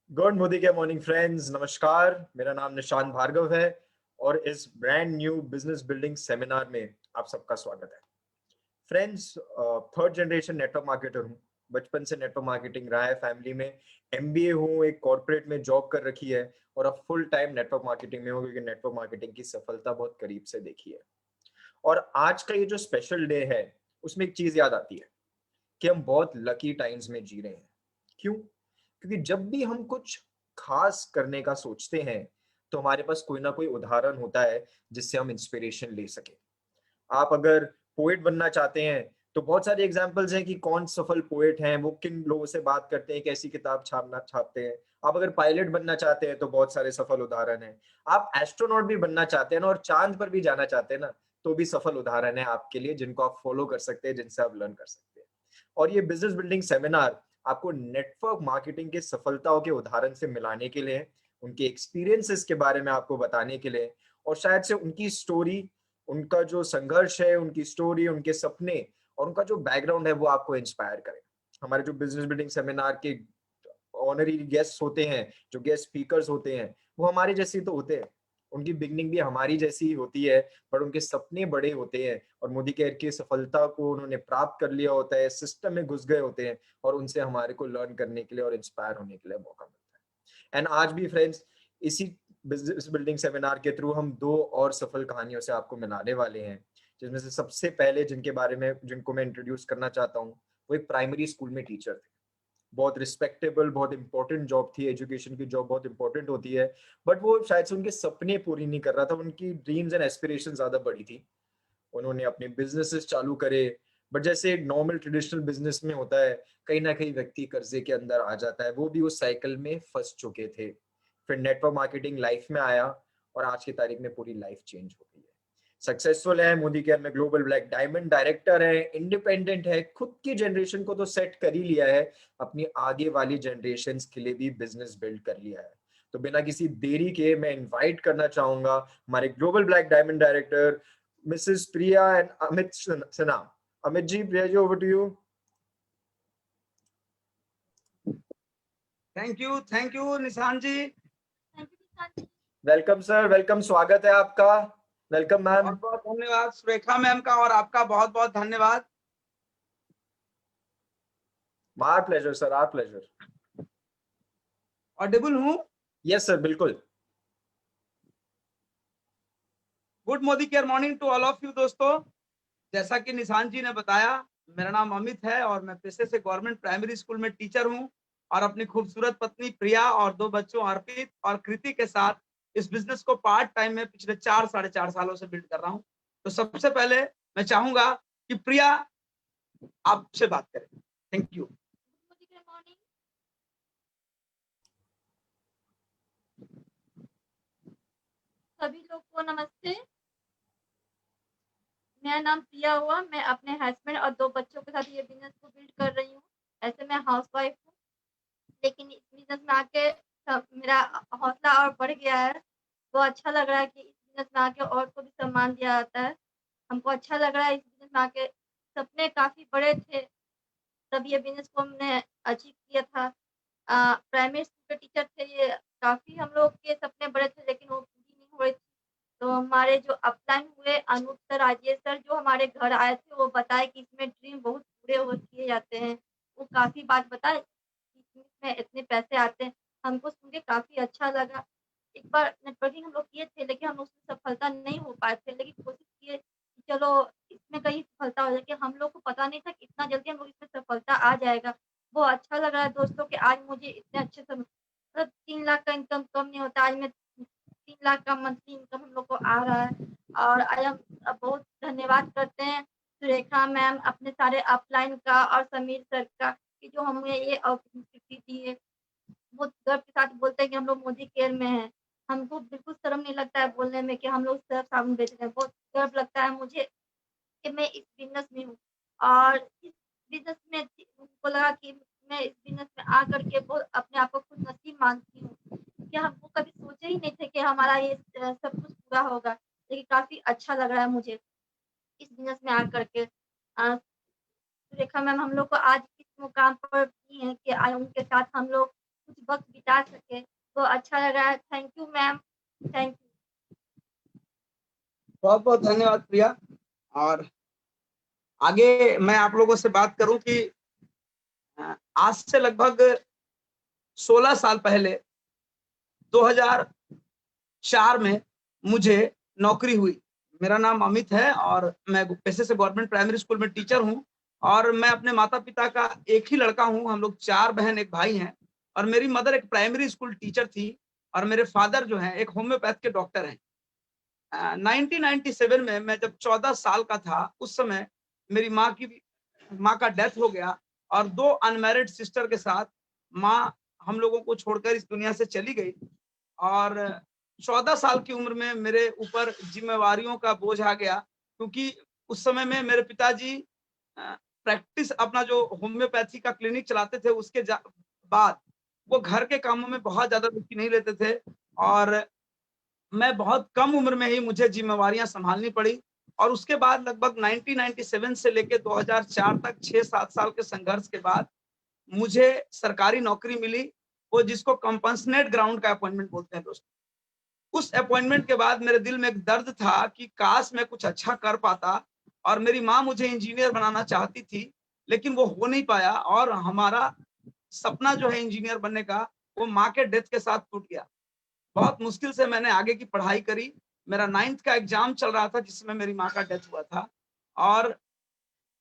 Good Modi के morning friends, नमस्कार। मेरा नाम निशांत भार्गव है और इस brand new business building seminar में आप सबका स्वागत है। Friends, third generation network marketer हूँ। बचपन से नेटवर्क मार्केटिंग रहा है फैमिली में। एमबीए हूँ, एक कॉर्पोरेट में जॉब कर रखी है और अब फुल टाइम नेटवर्क मार्केटिंग में हूँ क्योंकि नेटवर्क मार्केटिंग की सफलता बहुत करीब से देखी है। और आज का ये जो स्पेशल डे है उसमें एक चीज याद आती है कि हम बहुत लकी टाइम्स में जी रहे हैं। क्यों? क्योंकि जब भी हम कुछ खास करने का सोचते हैं तो हमारे पास कोई ना कोई उदाहरण होता है जिससे हम इंस्पिरेशन ले सके। आप अगर पोएट बनना चाहते हैं तो बहुत सारे एग्जाम्पल्स हैं कि कौन सफल पोएट हैं, वो किन लोगों से बात करते हैं, कैसी किताब छापते हैं। आप अगर पायलट बनना चाहते हैं तो बहुत सारे सफल उदाहरण हैं। आप एस्ट्रोनॉट भी बनना चाहते हैं ना और चांद पर भी जाना चाहते हैं ना, तो भी सफल उदाहरण है आपके लिए जिनको आप फॉलो कर सकते हैं, जिनसे आप लर्न कर सकते हैं। और ये बिजनेस बिल्डिंग सेमिनार आपको नेटवर्क मार्केटिंग के सफलताओं के उदाहरण से मिलाने के लिए, उनके एक्सपीरियंसेस के बारे में आपको बताने के लिए और शायद से उनकी स्टोरी, उनका जो संघर्ष है, उनकी स्टोरी, उनके सपने और उनका जो बैकग्राउंड है वो आपको इंस्पायर करे। हमारे जो बिजनेस बिल्डिंग सेमिनार के ऑनरी गेस्ट होते हैं, जो गेस्ट स्पीकर्स होते हैं, वो हमारे जैसे तो होते हैं। उनकी बिगनिंग भी हमारी जैसी ही होती है, पर उनके सपने बड़े होते हैं और मोदी केयर की सफलता को उन्होंने प्राप्त कर लिया होता है, सिस्टम में घुस गए होते हैं और उनसे हमारे को लर्न करने के लिए और इंस्पायर होने के लिए मौका मिलता है। एंड आज भी फ्रेंड्स, इसी बिजनेस बिल्डिंग सेमिनार के थ्रू हम दो और सफल कहानियों से आपको मिलाने वाले हैं, जिसमें से सबसे पहले जिनको मैं इंट्रोड्यूस करना चाहता हूँ, वो एक प्राइमरी स्कूल में टीचर थे। बहुत रिस्पेक्टेबल, बहुत इंपॉर्टेंट जॉब थी, एजुकेशन की जॉब बहुत इंपॉर्टेंट होती है। बट वो शायद से उनके सपने पूरी नहीं कर रहा था, उनकी ड्रीम्स एंड एस्पिरेशन ज्यादा बड़ी थी। उन्होंने अपने बिजनेसेस चालू करे, बट जैसे एक नॉर्मल ट्रेडिशनल बिजनेस में होता है, कहीं ना कहीं व्यक्ति कर्जे के अंदर आ जाता है। वो भी उस साइकिल में फंस चुके थे। फिर नेटवर्क मार्केटिंग लाइफ में आया और आज की तारीख में पूरी लाइफ चेंज हो गई है। सक्सेसफुल है, मोदी केयर में ग्लोबल ब्लैक डायमंड डायरेक्टर है, इंडिपेंडेंट है, खुद की जनरेशन को तो सेट कर ही लिया है, अपनी आगे वाली जनरेशन के लिए भी बिजनेस बिल्ड कर लिया है। तो बिना किसी देरी के मैं इनवाइट करना चाहूंगा हमारे global black diamond director Mrs Priya and Amit Sinha. Amit ji, Priya ji, over to you. Thank you Nishan ji. Welcome sir, welcome, स्वागत है आपका। Welcome ma'am. बहुत बहुत धन्यवाद सुरेखा मैम का, और आपका बहुत बहुत धन्यवाद। My pleasure sir, our pleasure. Audible हूँ? यस सर, बिल्कुल। Good Modicare morning to all of you दोस्तों। जैसा कि निशान जी ने बताया, मेरा नाम अमित है और मैं पेशे से गवर्नमेंट प्राइमरी स्कूल में टीचर हूँ और अपनी खूबसूरत पत्नी प्रिया और दो बच्चों अर्पित और कृति के साथ इस बिजनेस को पार्ट टाइम में पिछले 4 साढ़े 4 सालों से बिल्ड कर रहा हूँ। तो सबसे पहले मैं चाहूंगा कि प्रिया आपसे बात करें। Thank you. सभी लोग को नमस्ते। मेरा नाम प्रिया हुआ। मैं अपने हस्बैंड और दो बच्चों के साथ ये बिजनेस को बिल्ड कर रही हूँ। ऐसे मैं हाउसवाइफ हूँ, लेकिन इस बिजनेस में आके मेरा हौसला और बढ़ गया है। वो अच्छा लग रहा है कि इस बिजनेस में आके औरत को भी सम्मान दिया जाता है। हमको अच्छा लग रहा है इस बिजनेस में आके। सपने काफ़ी बड़े थे, तब ये बिजनेस को हमने अचीव किया था। प्राइमरी स्कूल के टीचर थे ये। काफ़ी हम लोग के सपने बड़े थे लेकिन वो पूरी नहीं हो रही थी। तो हमारे जो अपलाइन हुए अनूप सर, राजेश सर, जो हमारे घर आए थे, वो बताए कि इसमें ड्रीम बहुत पूरे हो किए जाते हैं। वो काफ़ी बात बताए कि इसमें इतने पैसे आते हैं। हमको सुन के काफ़ी अच्छा लगा। एक बार नेटवर्किंग हम लोग किए थे लेकिन हम उसमें सफलता नहीं हो पाए थे, लेकिन कोशिश किए कि चलो इसमें कहीं सफलता हो जाए। कि हम लोग को पता नहीं था कि इतना जल्दी हम लोग इसमें सफलता आ जाएगा। वो अच्छा लग रहा है दोस्तों कि आज मुझे इतने अच्छे से मतलब 3 लाख का इनकम कम नहीं होता। आज मैं 3 लाख का मंथली इनकम हम लोग को आ रहा है। और आज हम बहुत धन्यवाद करते हैं सुरेखा मैम, अपने सारे अपलाइन का, और समीर सर का, कि जो हमें ये अपॉर्चुनिटी दी है। वो गर्व के साथ बोलते हैं कि हम लोग मोदी केयर में हैं। हमको बिल्कुल शर्म नहीं लगता है बोलने में कि हम लोग सर्फ साबुन बेच रहे हैं। बहुत गर्व लगता है मुझे कि मैं इस बिज़नेस में हूँ। और इस बिज़नेस में मुझको लगा कि मैं इस बिज़नेस में आकर के बहुत अपने आप को खुशनसीब मानती हूँ कि हमको कभी सोचे ही नहीं थे कि हमारा ये सब कुछ पूरा होगा। लेकिन काफ़ी अच्छा लग रहा है मुझे इस बिज़नेस में आकर के। सुरेखा मैम हम लोग को आज इस मुकाम पर की हैं कि आज उनके साथ हम लोग कुछ वक्त बिता सके, तो अच्छा लग रहा है। Thank you ma'am, thank you. बहुत बहुत धन्यवाद प्रिया। और आगे मैं आप लोगों से बात करूं कि आज से लगभग 16 साल पहले 2004 में मुझे नौकरी हुई। मेरा नाम अमित है और मैं पेशे से गवर्नमेंट प्राइमरी स्कूल में टीचर हूं और मैं अपने माता पिता का एक ही लड़का हूं। हम लोग 4 बहन एक भाई हैं और मेरी मदर एक प्राइमरी स्कूल टीचर थी और मेरे फादर जो हैं एक होम्योपैथ के डॉक्टर हैं। 1997 में मैं जब 14 साल का था, उस समय मेरी माँ का डेथ हो गया और 2 अनमैरिड सिस्टर के साथ माँ हम लोगों को छोड़कर इस दुनिया से चली गई। और 14 साल की उम्र में मेरे ऊपर जिम्मेवारियों का बोझ आ गया, क्योंकि उस समय में मेरे पिताजी प्रैक्टिस अपना जो होम्योपैथी का क्लिनिक चलाते थे, उसके बाद वो घर के कामों में बहुत ज्यादा रुचि नहीं लेते थे और मैं बहुत कम उम्र में ही मुझे जिम्मेवारियां संभालनी पड़ी। और उसके बाद लगभग 1997 से लेकर 2004 तक 6-7 साल के संघर्ष के बाद मुझे सरकारी नौकरी मिली, वो जिसको कंपनसेट ग्राउंड का अपॉइंटमेंट बोलते हैं दोस्तों। उस अपॉइंटमेंट के बाद मेरे दिल में एक दर्द था कि काश मैं कुछ अच्छा कर पाता। और मेरी माँ मुझे इंजीनियर बनाना चाहती थी, लेकिन वो हो नहीं पाया और हमारा सपना जो है इंजीनियर बनने का, वो माँ के डेथ के साथ टूट गया। बहुत मुश्किल से मैंने आगे की पढ़ाई करी। मेरा 9th का एग्जाम चल रहा था जिसमें मेरी माँ का डेथ हुआ था और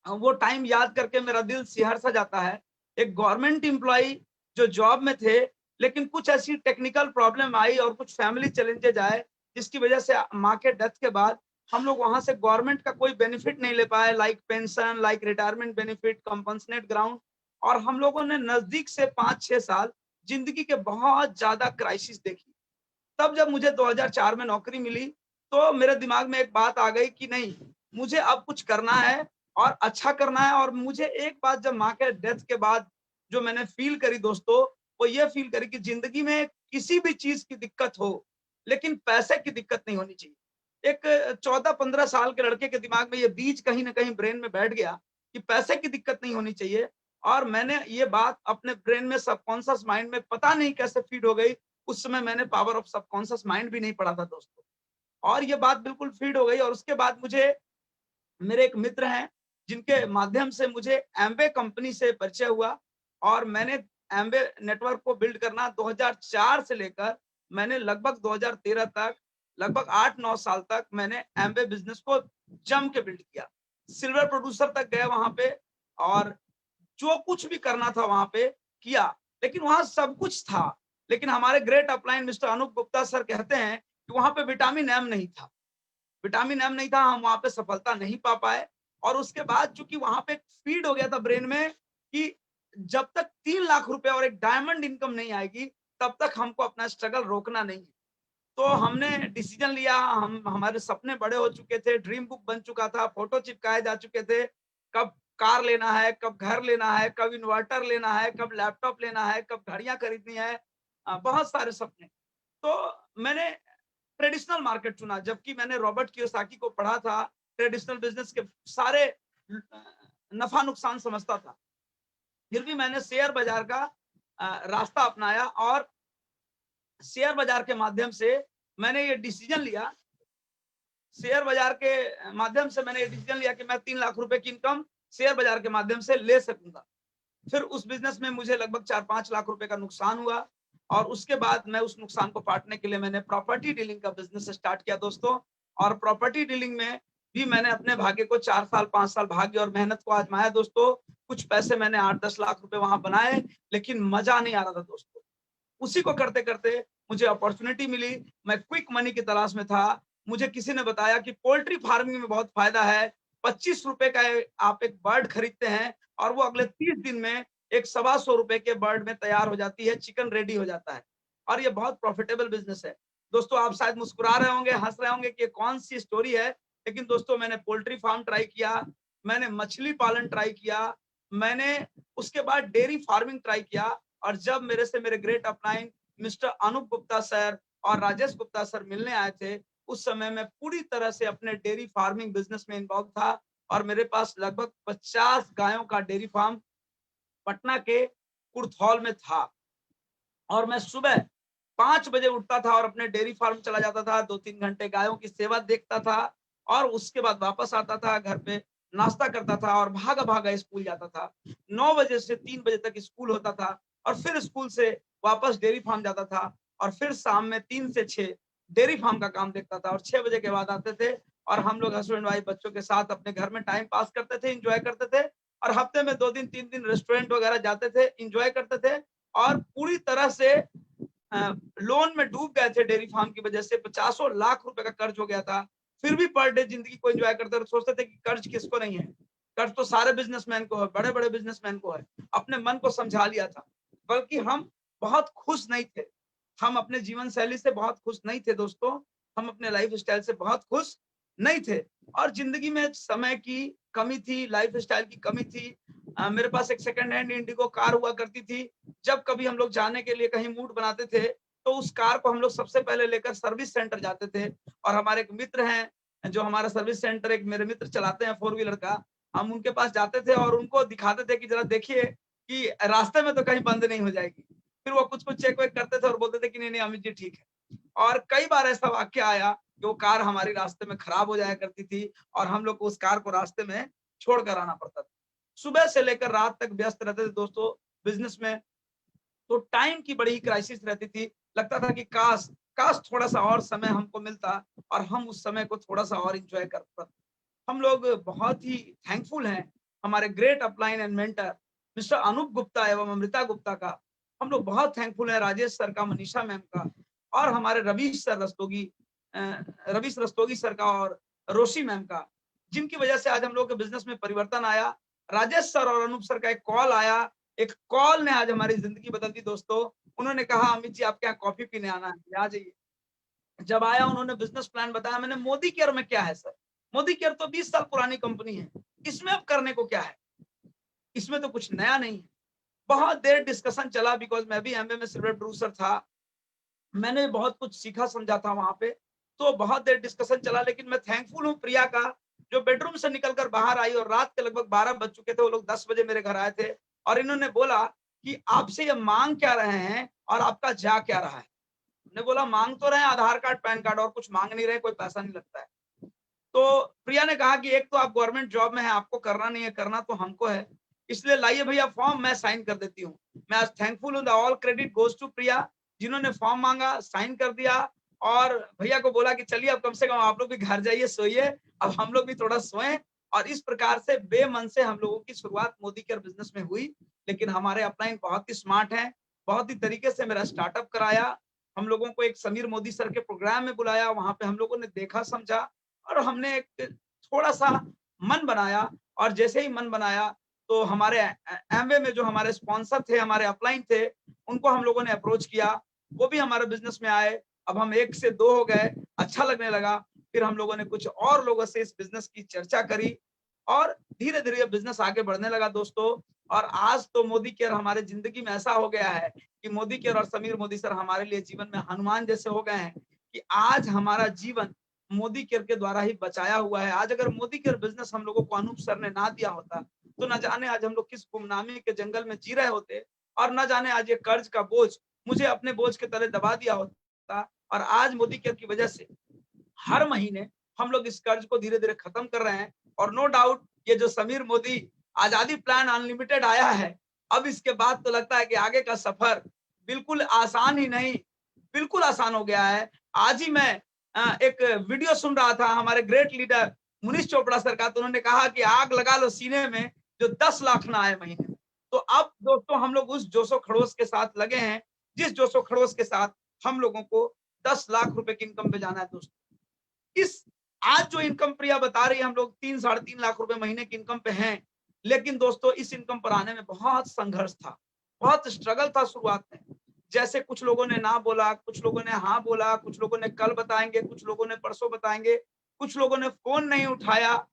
वो टाइम याद करके मेरा दिल सिहर सा जाता है। एक गवर्नमेंट एम्प्लॉय जो जॉब में थे, लेकिन कुछ ऐसी टेक्निकल प्रॉब्लम आई और कुछ फैमिली चैलेंजेज आए, जिसकी वजह से माँ के डेथ के बाद हम लोग वहां से गवर्नमेंट का कोई बेनिफिट नहीं ले पाए, like pension, like retirement benefit, compensate ground. और हम लोगों ने नजदीक से 5-6 साल जिंदगी के बहुत ज्यादा क्राइसिस देखी। तब जब मुझे 2004 में नौकरी मिली, तो मेरे दिमाग में एक बात आ गई कि नहीं, मुझे अब कुछ करना है और अच्छा करना है। और मुझे एक बात जब माँ के डेथ के बाद जो मैंने फील करी दोस्तों, वो ये फील करी कि जिंदगी में किसी भी चीज की दिक्कत हो, लेकिन पैसे की दिक्कत नहीं होनी चाहिए। एक 14-15 साल के लड़के के दिमाग में ये बीज कहीं ना कहीं ब्रेन में बैठ गया कि पैसे की दिक्कत नहीं होनी चाहिए। और मैंने ये बात अपने ब्रेन में, सबकॉन्शियस माइंड में पता नहीं कैसे फीड हो गई। उस समय मैंने पावर ऑफ सबकॉन्शियस माइंड भी नहीं पढ़ा था दोस्तों, और ये बात बिल्कुल फीड हो गई। और उसके बाद मुझे मेरे एक मित्र हैं जिनके माध्यम से मुझे एम्बे कंपनी से परिचय हुआ और मैंने एम्बे नेटवर्क को बिल्ड करना 2004 से लेकर मैंने लगभग 2013 तक, लगभग 8-9 साल तक मैंने एम्बे बिजनेस को जम के बिल्ड किया। सिल्वर प्रोड्यूसर तक गए वहां पे और जो कुछ भी करना था वहां पे किया, लेकिन वहां सब कुछ था। लेकिन हमारे great upline mister Anup Gupta sir कहते हैं कि वहां पे विटामिन एम नहीं था। विटामिन एम नहीं था, हम वहां पे सफलता नहीं पा पाए। और उसके बाद चूंकि वहां पे फीड हो गया था ब्रेन में कि जब तक 3 लाख रुपए और एक डायमंड इनकम नहीं आएगी, तब तक हमको अपना स्ट्रगल रोकना नहीं है। तो हमने डिसीजन लिया, हमारे सपने बड़े हो चुके थे, ड्रीम बुक बन चुका था, फोटो चिपकाए जा चुके थे, कब कार लेना है, कब घर लेना है, कब इन्वर्टर लेना है, कब लैपटॉप लेना है, कब घड़ियां खरीदनी है, बहुत सारे सपने। तो मैंने ट्रेडिशनल मार्केट चुना, जबकि मैंने रॉबर्ट कियोसाकी को पढ़ा था, ट्रेडिशनल बिजनेस के सारे नफा नुकसान समझता था। फिर भी मैंने शेयर बाजार का रास्ता अपनाया और शेयर बाजार के माध्यम से मैंने ये डिसीजन लिया, शेयर बाजार के माध्यम से मैंने ये डिसीजन लिया कि मैं 3 लाख रुपए की इनकम शेयर बाजार के माध्यम से ले सकूंगा। फिर उस बिजनेस में मुझे लगभग 4-5 लाख रुपए का नुकसान हुआ और उसके बाद मैं उस नुकसान को पाटने के लिए मैंने प्रॉपर्टी डीलिंग का बिजनेस स्टार्ट किया दोस्तों। और प्रॉपर्टी डीलिंग में भी मैंने अपने भाग्य को 4 साल 5 साल भाग्य और मेहनत को आजमाया दोस्तों। कुछ पैसे मैंने 8-10 लाख रुपए वहां बनाए, लेकिन मजा नहीं आ रहा था दोस्तों। उसी को करते करते मुझे अपॉर्चुनिटी मिली, मैं क्विक मनी की तलाश में था। मुझे किसी ने बताया कि पोल्ट्री फार्मिंग में बहुत फायदा है, 25 रुपए का आप एक बर्ड खरीदते हैं और वो अगले 30 दिन में एक 125 रुपए के बर्ड में तैयार हो जाती है, चिकन रेडी हो जाता है और ये बहुत प्रॉफिटेबल बिजनेस है दोस्तों। आप शायद मुस्कुरा रहे होंगे, हंस रहे होंगे कि ये कौन सी स्टोरी है, लेकिन दोस्तों मैंने पोल्ट्री फार्म ट्राई किया, मैंने मछली पालन ट्राई किया, मैंने उसके बाद डेयरी फार्मिंग ट्राई किया। और जब मेरे से मेरे great upline mister Anup Gupta sir और राजेश गुप्ता सर मिलने आए थे, उस समय मैं पूरी तरह से अपने डेयरी फार्मिंग बिजनेस में इन्वॉल्व था और मेरे पास लगभग 50 गायों का डेयरी फार्म पटना के कुर्थौल में था। और मैं सुबह 5 बजे उठता था और अपने डेयरी फार्म चला जाता था, 2-3 घंटे गायों की सेवा देखता था और उसके बाद वापस आता था, घर पे नाश्ता करता था और भागा-भागा स्कूल जाता था। 9 बजे से 3 बजे तक स्कूल होता था और फिर स्कूल से वापस डेयरी फार्म जाता था और फिर शाम में 3 से 6 डेयरी फार्म का काम देखता था और 6 बजे के बाद आते थे और हम लोग हस्बैंड वाइफ बच्चों के साथ अपने घर में टाइम पास करते थे, एन्जॉय करते थे और हफ्ते में 2 दिन 3 दिन रेस्टोरेंट वगैरह जाते थे, एन्जॉय करते थे और पूरी तरह से लोन में डूब गए थे डेयरी फार्म की वजह से। 50 लाख रुपए का कर्ज हो गया था। फिर भी पर डे जिंदगी को एंजॉय करते थे, सोचते थे कि कर्ज किसको नहीं है, कर्ज तो सारे बिजनेसमैन को है, बड़े बड़े बिजनेसमैन को है। अपने मन को समझा लिया था, बल्कि हम बहुत खुश नहीं थे। हम अपने जीवन शैली से बहुत खुश नहीं थे दोस्तों, हम अपने लाइफ स्टाइल से बहुत खुश नहीं थे और जिंदगी में समय की कमी थी, लाइफ स्टाइल की कमी थी। मेरे पास एक सेकंड हैंड इंडिगो कार हुआ करती थी। जब कभी हम लोग जाने के लिए कहीं मूड बनाते थे तो उस कार को हम लोग सबसे पहले लेकर सर्विस सेंटर जाते थे और हमारे एक मित्र हैं जो हमारा सर्विस सेंटर, एक मेरे मित्र चलाते हैं 4 व्हीलर का, हम उनके पास जाते थे और उनको दिखाते थे कि जरा देखिए कि रास्ते में तो कहीं बंद नहीं हो जाएगी। फिर वो कुछ कुछ चेक वेक करते थे और बोलते थे कि नहीं नहीं अमित जी ठीक है। और कई बार ऐसा वाक्य आया कि वो कार हमारी रास्ते में खराब हो जाया करती थी और हम लोग को उस कार को रास्ते में छोड़ कर आना पड़ता था। सुबह से लेकर रात तक व्यस्त रहते थे दोस्तों बिजनेस में। तो टाइम की बड़ी क्राइसिस रहती थी। लगता था कि काश काश थोड़ा सा और समय हमको मिलता और हम उस समय को थोड़ा सा और एंजॉय कर पाते। हम लोग बहुत ही थैंकफुल हैं हमारे great upline and mentor mister Anup Gupta एवं अमृता गुप्ता का। हम लोग बहुत थैंकफुल हैं राजेश सर का, मनीषा मैम का और हमारे रवीश रस्तोगी सर का और रोशी मैम का, जिनकी वजह से आज हम लोग के बिजनेस में परिवर्तन आया। राजेश सर और अनूप सर का एक कॉल आया, एक कॉल ने आज हमारी जिंदगी बदल दी दोस्तों। उन्होंने कहा अमित जी आपके यहाँ कॉफी पीने आना है, आ जाइए। जब आया उन्होंने बिजनेस प्लान बताया, मैंने मोदी केयर में क्या है सर, मोदी केयर तो 20 साल पुरानी कंपनी है, इसमें अब करने को क्या है, इसमें तो कुछ नया नहीं है। बहुत देर डिस्कशन चला, बिकॉज मैं भी एमबीए में सिल्वर प्रोड्यूसर था, मैंने बहुत कुछ सीखा समझा था वहां पे, तो बहुत देर डिस्कशन चला। लेकिन मैं थैंकफुल हूँ प्रिया का, जो बेडरूम से निकलकर बाहर आई और रात के लगभग 12 बज चुके थे, वो लोग 10 बजे मेरे घर आए थे और इन्होंने बोला कि आपसे ये मांग क्या रहे हैं और आपका जा क्या रहा है। ने बोला मांग तो रहे हैं आधार कार्ड पैन कार्ड और कुछ मांग नहीं रहे, कोई पैसा नहीं लगता है। तो प्रिया ने कहा कि एक तो आप गवर्नमेंट जॉब में है, आपको करना नहीं है, करना तो हमको है, इसलिए लाइए भैया फॉर्म, मैं साइन कर देती हूँ। मैं आज थैंकफुल हूँ, the all credit goes to Priya, जिन्होंने फॉर्म मांगा, साइन कर दिया और भैया को बोला कि चलिए अब कम से कम आप लोग भी घर जाइए, सोइए, अब हम लोग भी थोड़ा सोएं। और इस प्रकार से बेमन से हम लोगों की शुरुआत मोदी केयर बिजनेस में हुई। लेकिन हमारे अपलाइन बहुत ही स्मार्ट हैं, बहुत ही तरीके से मेरा स्टार्टअप कराया। हम लोगों को एक समीर मोदी सर के प्रोग्राम में बुलाया, वहां पे हम लोगों ने देखा समझा और हमने एक थोड़ा सा मन बनाया। और जैसे ही मन बनाया तो हमारे एमवे में जो हमारे स्पॉन्सर थे, हमारे अपलाइन थे, उनको हम लोगों ने अप्रोच किया, वो भी हमारे बिजनेस में आए। अब हम 1 से 2 हो गए, अच्छा लगने लगा। फिर हम लोगों ने कुछ और लोगों से इस बिजनेस की चर्चा करी और धीरे धीरे बिजनेस आगे बढ़ने लगा दोस्तों। और आज तो मोदी केयर हमारे जिंदगी में ऐसा हो गया है कि मोदी केयर और समीर मोदी सर हमारे लिए जीवन में हनुमान जैसे हो गए हैं कि आज हमारा जीवन मोदी केयर के द्वारा ही बचाया हुआ है। आज अगर मोदी केयर बिजनेस हम लोगों को अनूप सर ने ना दिया होता तो न जाने आज हम लोग किस गुमनामी के जंगल में जी रहे होते और न जाने आज ये कर्ज का बोझ मुझे अपने बोझ के तले दबा दिया होता। और आज मोदी केयर की वजह से हर महीने हम लोग इस कर्ज को धीरे धीरे खत्म कर रहे हैं। और नो डाउट ये जो समीर मोदी आजादी प्लान अनलिमिटेड आया है, अब इसके बाद तो लगता है कि आगे का सफर बिल्कुल आसान ही नहीं, बिल्कुल आसान हो गया है। आज ही मैं एक वीडियो सुन रहा था हमारे great leader Munish Chopra sir का, तो उन्होंने कहा कि आग लगा लो सीने में जो 10 लाख ना आए महीने में। तो अब दोस्तों हम लोग उस जोशो खड़ोस के साथ लगे हैं, जिस जोशो खड़ोस के साथ हम लोगों को 10 लाख रुपए की इनकम पे जाना है दोस्तों। इस आज जो इनकम प्रिया बता रही है, हम लोग 3-3.5 लाख रुपए महीने की इनकम पे हैं। लेकिन दोस्तों इस इनकम पर आने में बहुत संघर्ष था, बहुत स्ट्रगल था शुरुआत में। जैसे कुछ लोगों ने ना बोला, कुछ लोगों ने हाँ बोला, कुछ लोगों ने कल बताएंगे, कुछ लोगों ने परसों बताएंगे, कुछ लोगों ने फोन नहीं उठाया,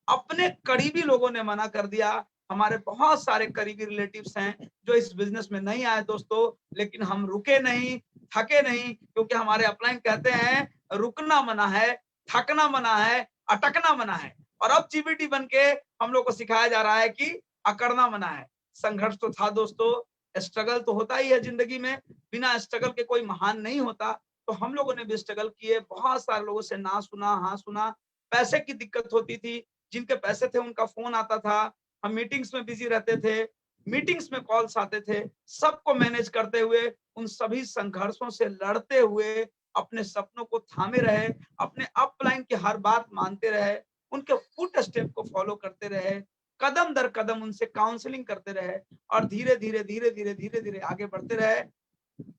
अपने करीबी लोगों ने मना कर दिया। हमारे बहुत सारे करीबी रिलेटिव्स हैं जो इस बिजनेस में नहीं आए दोस्तों, लेकिन हम रुके नहीं, थके नहीं, क्योंकि हमारे अपलाइन कहते हैं रुकना मना है, थकना मना है, अटकना मना है। और अब जीबीटी बन के हम लोग को सिखाया जा रहा है कि अकड़ना मना है। संघर्ष तो था दोस्तों, स्ट्रगल तो होता ही है जिंदगी में, बिना स्ट्रगल के कोई महान नहीं होता। तो हम लोगों ने भी स्ट्रगल किए, बहुत सारे लोगों से ना सुना हाँ सुना, पैसे की दिक्कत होती थी, जिनके पैसे थे उनका फोन आता था, हम मीटिंग्स में बिजी रहते थे, मीटिंग्स में कॉल्स आते थे, सबको मैनेज करते हुए, उन सभी संघर्षों से लड़ते हुए अपने सपनों को थामे रहे, अपने अपलाइन की हर बात मानते रहे, उनके फुट स्टेप को फॉलो करते रहे, कदम दर कदम उनसे काउंसलिंग करते रहे और धीरे धीरे धीरे धीरे धीरे धीरे आगे बढ़ते रहे।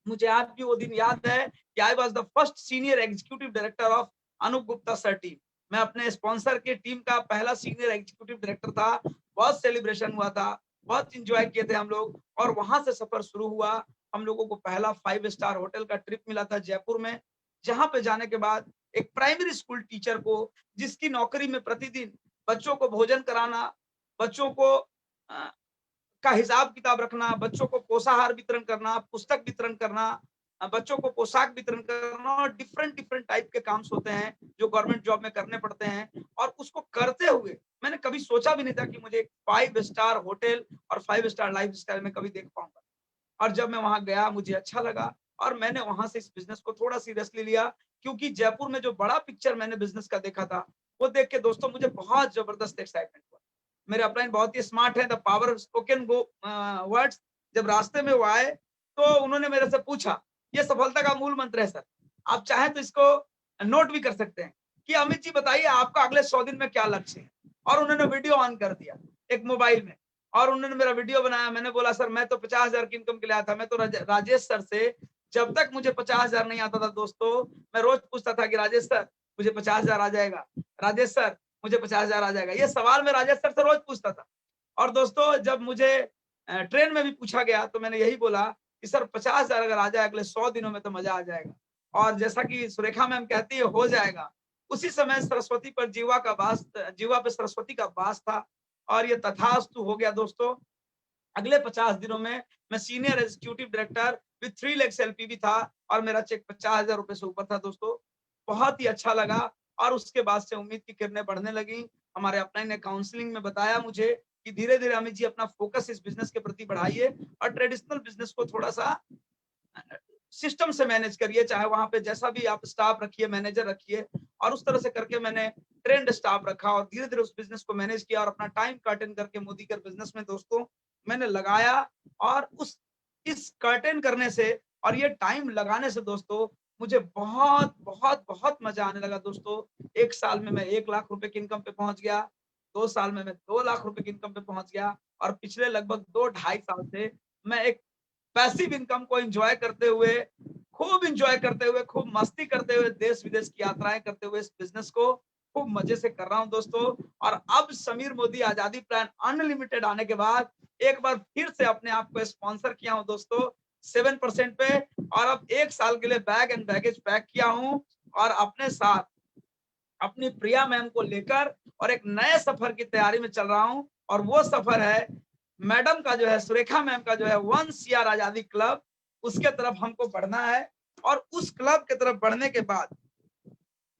मुझे आज भी वो दिन याद है कि I was the first senior executive director of Anup Gupta sir team. मैं अपने स्पॉन्सर के टीम का पहला सीनियर एग्जीक्यूटिव डायरेक्टर था। बहुत सेलिब्रेशन हुआ था, बहुत इंजॉय किए थे हम लोग और वहां से सफर शुरू हुआ। हम लोगों को पहला 5 स्टार होटल का ट्रिप मिला था जयपुर में, जहां पे जाने के बाद एक प्राइमरी स्कूल टीचर को, जिसकी नौकरी में प्रतिदिन बच्चों को भोजन कराना, बच्चों को का हिसाब किताब रखना, बच्चों को पोषाहार वितरण करना, पुस्तक वितरण करना, बच्चों को पोशाक वितरण करना और डिफरेंट डिफरेंट टाइप के काम होते हैं जो गवर्नमेंट जॉब में करने पड़ते हैं। और उसको करते हुए मैंने कभी सोचा भी नहीं था कि मुझे 5 स्टार होटल और 5 स्टार लाइफ स्टाइल में कभी देख पाऊंगा। और जब मैं वहां गया मुझे अच्छा लगा और मैंने वहां से इस बिजनेस को थोड़ा सीरियसली लिया, क्योंकि जयपुर में जो बड़ा पिक्चर मैंने बिजनेस का देखा था वो देख के दोस्तों मुझे बहुत जबरदस्त एक्साइटमेंट हुआ। मेरे अपलाइन बहुत ही स्मार्ट है, the power of spoken words. जब रास्ते में वो आए तो उन्होंने मेरे से पूछा, ये सफलता का मूल मंत्र है सर, आप चाहें तो इसको नोट भी कर सकते हैं, कि अमित जी बताइए आपका अगले 100 दिन में क्या लक्ष्य है। और उन्होंने वीडियो ऑन कर दिया एक मोबाइल में और उन्होंने मेरा वीडियो बनाया। मैंने बोला सर मैं तो 50,000 की इनकम के लिए आया था, मैं तो राजेश सर से जब तक मुझे 50,000 नहीं आता था दोस्तों, मैं रोज पूछता था कि राजेश सर मुझे 50,000 आ जाएगा, राजेश सर मुझे 50,000 आ जाएगा। ये सवाल मैं राजेश सर से रोज पूछता था। और दोस्तों जब मुझे ट्रेन में भी पूछा गया तो मैंने यही बोला कि सर 50,000 अगर आ जाए अगले 100 दिनों में तो मजा आ जाएगा। और जैसा कि सुरेखा मैम कहती है हो जाएगा, उसी समय सरस्वती पर जीवा पे सरस्वती का वास था और ये तथास्तु हो गया दोस्तों। अगले 50 दिनों में मैं senior executive director with 3 lakh LPV था और मेरा चेक 50,000 रुपए से ऊपर था दोस्तों। बहुत ही अच्छा लगा और उसके बाद से उम्मीद की किरणें बढ़ने लगी। हमारे अपलाइन ने काउंसलिंग में बताया मुझे कि धीरे धीरे अमित जी अपना फोकस इस बिजनेस के प्रति बढ़ाइए और ट्रेडिशनल बिजनेस को थोड़ा सा सिस्टम से मैनेज करिए, चाहे वहां पे जैसा भी आप स्टाफ रखिए, मैनेजर रखिए। और उस तरह से करके मैंने ट्रेंड स्टाफ रखा और धीरे धीरे उस बिजनेस को मैनेज किया और अपना टाइम कर्टन करके मोदी केयर बिजनेस में दोस्तों मैंने लगाया। और इस कर्टन करने से और ये टाइम लगाने से दोस्तों मुझे बहुत बहुत बहुत मजा आने लगा दोस्तों। 1 साल में मैं 1 लाख रुपए की इनकम पे पहुंच गया, 2 साल में मैं 2 लाख रुपए की इनकम पे पहुंच गया और पिछले लगभग 2-2.5 साल से मैं एक पैसिव इनकम को एंजॉय करते हुए, खूब एंजॉय करते हुए, खूब मस्ती करते हुए, देश विदेश की यात्राएं करते हुए इस बिजनेस को खूब मजे से कर रहा हूं दोस्तों। और अब समीर मोदी आजादी प्लान अनलिमिटेड आने के बाद एक बार फिर से अपने आप को स्पॉन्सर किया हूं दोस्तों 7% पे। और अब 1 साल के लिए बैग एंड बैगेज पैक किया हूं और अपने साथ अपनी प्रिया मैम को लेकर और एक नए सफर की तैयारी में चल रहा हूं। और वो सफर है मैडम का जो है, सुरेखा मैम का जो है 1 CR आजादी क्लब, उसके तरफ हमको बढ़ना है। और उस क्लब के तरफ बढ़ने के बाद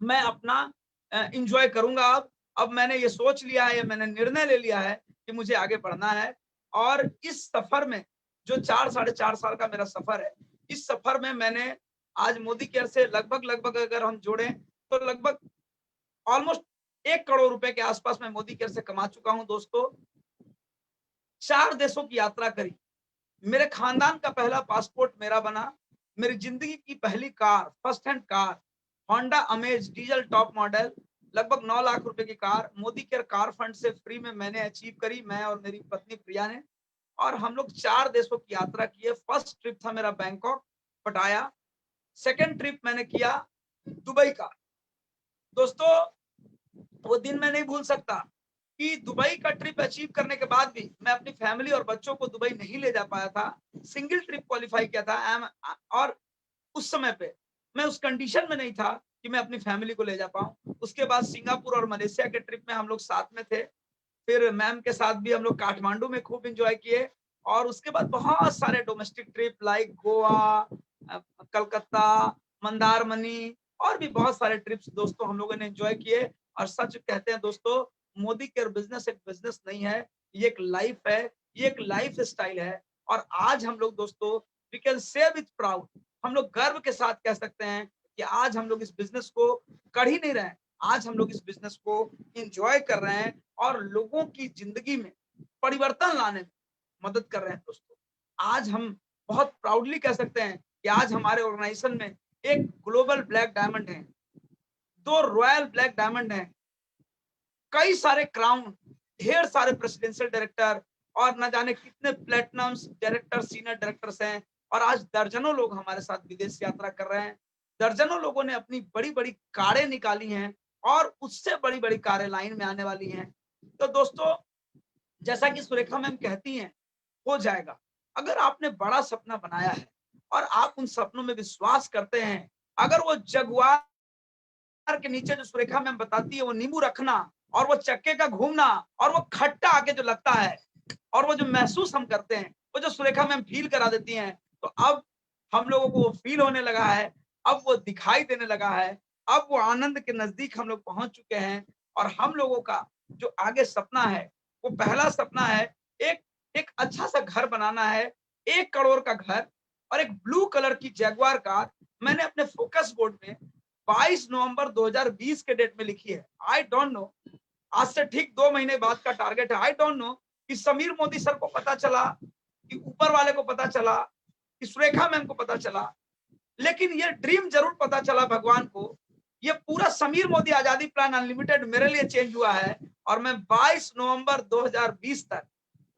मैं अपना एंजॉय करूंगा। अब मैंने ये सोच लिया है, मैंने निर्णय ले लिया है कि मुझे आगे बढ़ना है। और इस सफर में जो 4-4.5 साल का मेरा सफर है, इस सफर में मैंने आज मोदी केयर से लगभग अगर हम जोड़ें तो लगभग ऑलमोस्ट 1 करोड़ रुपए के आसपास मैं मोदी केयर से कमा चुका हूं दोस्तों। 4 देशों की यात्रा करी, मेरे खानदान का पहला पासपोर्ट मेरा बना, मेरी जिंदगी की पहली car, first hand car Honda amaze diesel top model, लगभग 9 लाख रुपए की car Modi care car fund से फ्री में मैंने अचीव करी, मैं और मेरी पत्नी प्रिया ने। और हम लोग 4 देशों की यात्रा किए। फर्स्ट ट्रिप था मेरा बैंकॉक पटाया, सेकंड ट्रिप मैंने किया दुबई का। दोस्तों वो दिन मैं नहीं भूल सकता कि दुबई का ट्रिप अचीव करने के बाद भी मैं अपनी फैमिली और बच्चों को दुबई नहीं ले जा पाया था। सिंगल ट्रिप क्वालिफाई किया था और उस समय पे मैं उस कंडीशन में नहीं था कि मैं अपनी फैमिली को ले जा पाऊं। उसके बाद सिंगापुर और मलेशिया के ट्रिप में हम लोग साथ में थे। फिर मैम के साथ भी हम लोग काठमांडू में खूब एंजॉय किए। और उसके बाद बहुत सारे domestic trip like Goa, Calcutta, Mandarmani और भी बहुत सारे ट्रिप्स दोस्तों हम लोगों ने एंजॉय किए। और सच कहते हैं दोस्तों, मोदी केयर बिजनेस एक बिजनेस नहीं है, ये एक लाइफ है, ये एक लाइफ स्टाइल है। और आज हम लोग दोस्तों we can say with proud, हम लोग गर्व के साथ कह सकते हैं कि आज हम लोग इस बिजनेस को कर ही नहीं रहे हैं, आज हम लोग इस बिजनेस को एंजॉय कर रहे हैं और लोगों की जिंदगी में परिवर्तन लाने में मदद कर रहे हैं दोस्तों। आज हम बहुत प्राउडली कह सकते हैं कि आज हमारे ऑर्गेनाइजेशन में एक ग्लोबल ब्लैक डायमंड है, 2 रॉयल ब्लैक डायमंड हैं, कई सारे क्राउन, ढेर सारे प्रेसिडेंशियल डायरेक्टर और न जाने कितने प्लेटिनम्स डायरेक्टर, सीनियर डायरेक्टर्स हैं। और आज दर्जनों लोग हमारे साथ विदेश यात्रा कर रहे हैं, दर्जनों लोगों ने अपनी बड़ी बड़ी कारें निकाली हैं और उससे बड़ी बड़ी कारें लाइन में आने वाली हैं। तो दोस्तों जैसा कि सुरेखा मैम कहती हैं, हो जाएगा। अगर आपने बड़ा सपना बनाया है और आप उन सपनों में विश्वास करते हैं, अगर वो जगुआर के नीचे जो सुरेखा मैम बताती है वो नींबू रखना और वो चक्के का घूमना और वो खट्टा आके जो लगता है और वो जो महसूस हम करते हैं, वो जो सुरेखा मैम फील करा देती हैं, तो अब हम लोगों को वो फील होने लगा है, अब वो दिखाई देने लगा है, अब वो आनंद के नजदीक हम लोग पहुंच चुके हैं। और हम लोगों का जो आगे सपना है, वो पहला सपना है एक एक अच्छा सा घर बनाना है, 1 करोड़ का घर और एक ब्लू कलर की जैगुआर कार मैंने अपने फोकस बोर्ड में 22 नवंबर 2020 के डेट में लिखी है। आई डोंट नो, आज से ठीक 2 महीने बाद का टारगेट है। आई डोंट नो कि समीर मोदी सर को पता चला, कि ऊपर वाले को पता चला, कि सुरेखा मैम को पता चला, लेकिन ये ड्रीम जरूर पता चला भगवान को। ये पूरा समीर मोदी आजादी प्लान अनलिमिटेड मेरे लिए चेंज हुआ है और मैं 22 नवंबर 2020 तक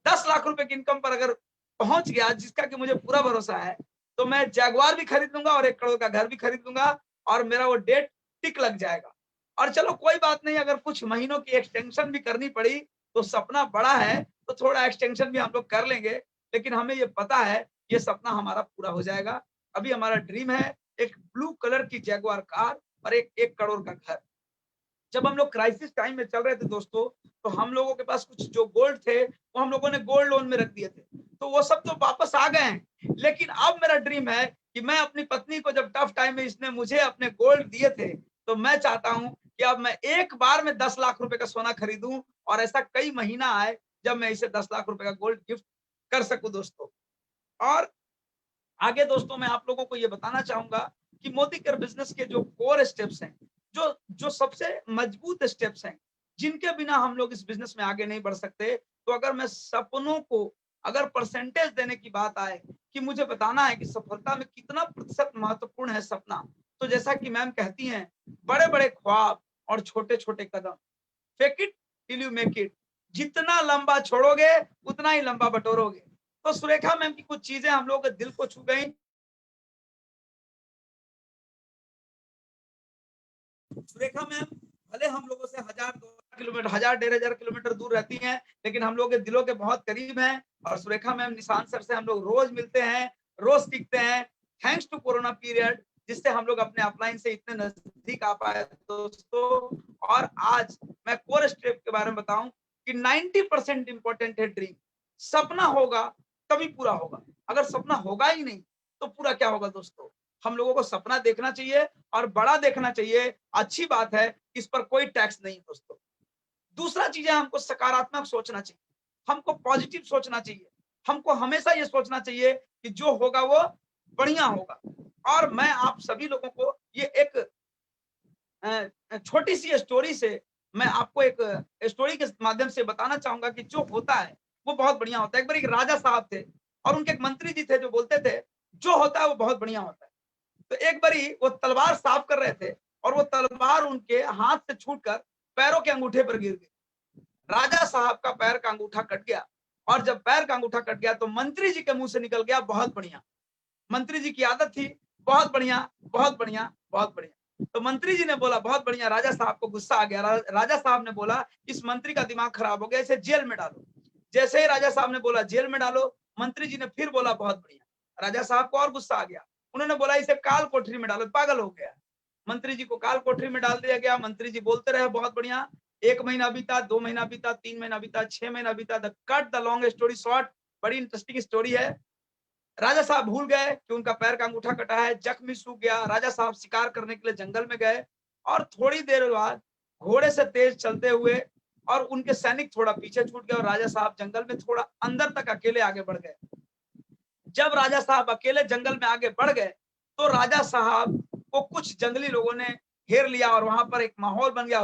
10 लाख रुपए की इनकम पर अगर पहुंच गया, जिसका कि मुझे पूरा भरोसा है, तो मैं जैगुआर भी खरीद लूंगा और 1 करोड़ का घर भी खरीद लूंगा और मेरा वो डेट टिक लग जाएगा। और चलो कोई बात नहीं, अगर कुछ महीनों की एक्सटेंशन भी करनी पड़ी तो सपना बड़ा है तो थोड़ा एक्सटेंशन भी हम लोग कर लेंगे, लेकिन हमें ये पता है ये सपना हमारा पूरा हो जाएगा। अभी हमारा ड्रीम है एक ब्लू कलर की जैगुआर कार और एक 1 करोड़ का घर। जब हम लोग क्राइसिस टाइम में चल रहे थे दोस्तों, तो हम लोगों के पास कुछ जो गोल्ड थे वो हम लोगों ने गोल्ड लोन में रख दिए थे, तो वो सब तो वापस आ गए हैं। लेकिन अब मेरा ड्रीम है कि मैं अपनी पत्नी को, जब टफ टाइम में इसने मुझे अपने गोल्ड दिए थे, तो मैं चाहता हूं कि अब मैं एक बार में 10 लाख रुपए का सोना खरीदूं और ऐसा कई महीना आए जब मैं इसे 10 लाख रुपए का गोल्ड गिफ्ट कर सकूं दोस्तों। और आगे दोस्तों मैं आप लोगों को ये बताना चाहूंगा कि मोदी केयर बिजनेस के जो कोर स्टेप्स हैं, जो जो सबसे मजबूत स्टेप्स हैं, जिनके बिना हम लोग इस बिजनेस में आगे नहीं बढ़ सकते। तो अगर मैं सपनों को, अगर परसेंटेज देने की बात आए कि मुझे बताना है कि सफलता में कितना प्रतिशत महत्वपूर्ण है सपना, तो जैसा कि मैम कहती हैं, बड़े बड़े ख्वाब और छोटे छोटे कदम, fake it till you make it, जितना लंबा छोड़ोगे उतना ही लंबा बटोरोगे। तो सुरेखा मैम की कुछ चीजें हम लोगों के दिल को छू गई। सुरेखा मैम भले हम लोगों से 1000-2000 किलोमीटर, 1000-1500 किलोमीटर दूर रहती हैं, लेकिन हम लोग के दिलों के बहुत करीब हैं। और सुरेखा मैम, निशान सर से हम लोग रोज मिलते हैं, रोज सीखते हैं, थैंक्स टू कोरोना पीरियड, जिससे हम लोग अपने अपलाइन से इतने नजदीक आ पाए दोस्तों। और आज मैं कोर स्टेप के बारे में बताऊं कि 90% इंपॉर्टेंट है ड्रीम। सपना होगा तभी पूरा होगा, अगर सपना होगा ही नहीं तो पूरा क्या होगा दोस्तों। हम लोगों को सपना देखना चाहिए और बड़ा देखना चाहिए। अच्छी बात है, इस पर कोई टैक्स नहीं दोस्तों। दूसरा चीज है, हमको सकारात्मक सोचना चाहिए, हमको पॉजिटिव सोचना चाहिए, हमको हमेशा ये सोचना चाहिए कि जो होगा वो बढ़िया होगा। और मैं आप सभी लोगों को ये एक छोटी सी स्टोरी से, मैं आपको एक स्टोरी के माध्यम से बताना चाहूंगा कि जो होता है वो बहुत बढ़िया होता है। एक बार एक राजा साहब थे और उनके एक मंत्री जी थे जो बोलते थे जो होता है वो बहुत बढ़िया होता है। तो एक बारी वो तलवार साफ कर रहे थे और वो तलवार उनके हाथ से छूटकर पैरों के अंगूठे पर गिर गई। राजा साहब का पैर का अंगूठा कट गया और जब पैर का अंगूठा कट गया तो मंत्री जी के मुंह से निकल गया बहुत बढ़िया। मंत्री जी की आदत थी बहुत बढ़िया, बहुत बढ़िया, बहुत बढ़िया। तो मंत्री जी ने बोला बहुत बढ़िया। राजा साहब को गुस्सा आ गया। राजा साहब ने बोला इस मंत्री का दिमाग खराब हो गया, इसे जेल में डालो। जैसे ही राजा साहब ने बोला जेल में डालो, मंत्री जी ने फिर बोला बहुत बढ़िया। राजा साहब को और गुस्सा आ गया, उन्होंने बोला इसे काल कोठरी में डालो, पागल हो गया। मंत्री जी को काल कोठरी में डाल दिया गया। मंत्री जी बोलते रहे बहुत बढ़िया। 1 महीना बीता, 2 महीना बीता, 3 महीना बीता, 6 महीना बीता। The cut the long story short, बड़ी इंटरेस्टिंग स्टोरी है। राजा साहब भूल गए कि उनका पैर का अंगूठा कटा है, जख्म सूख गया। राजा साहब शिकार करने के लिए जंगल में गए और थोड़ी देर बाद घोड़े से तेज चलते हुए और उनके सैनिक थोड़ा पीछे छूट गए और राजा साहब जंगल में थोड़ा अंदर तक अकेले आगे बढ़ गए। जब राजा साहब अकेले जंगल में आगे बढ़ गए तो राजा साहब को कुछ जंगली लोगों ने घेर लिया और वहां पर एक माहौल बन गया।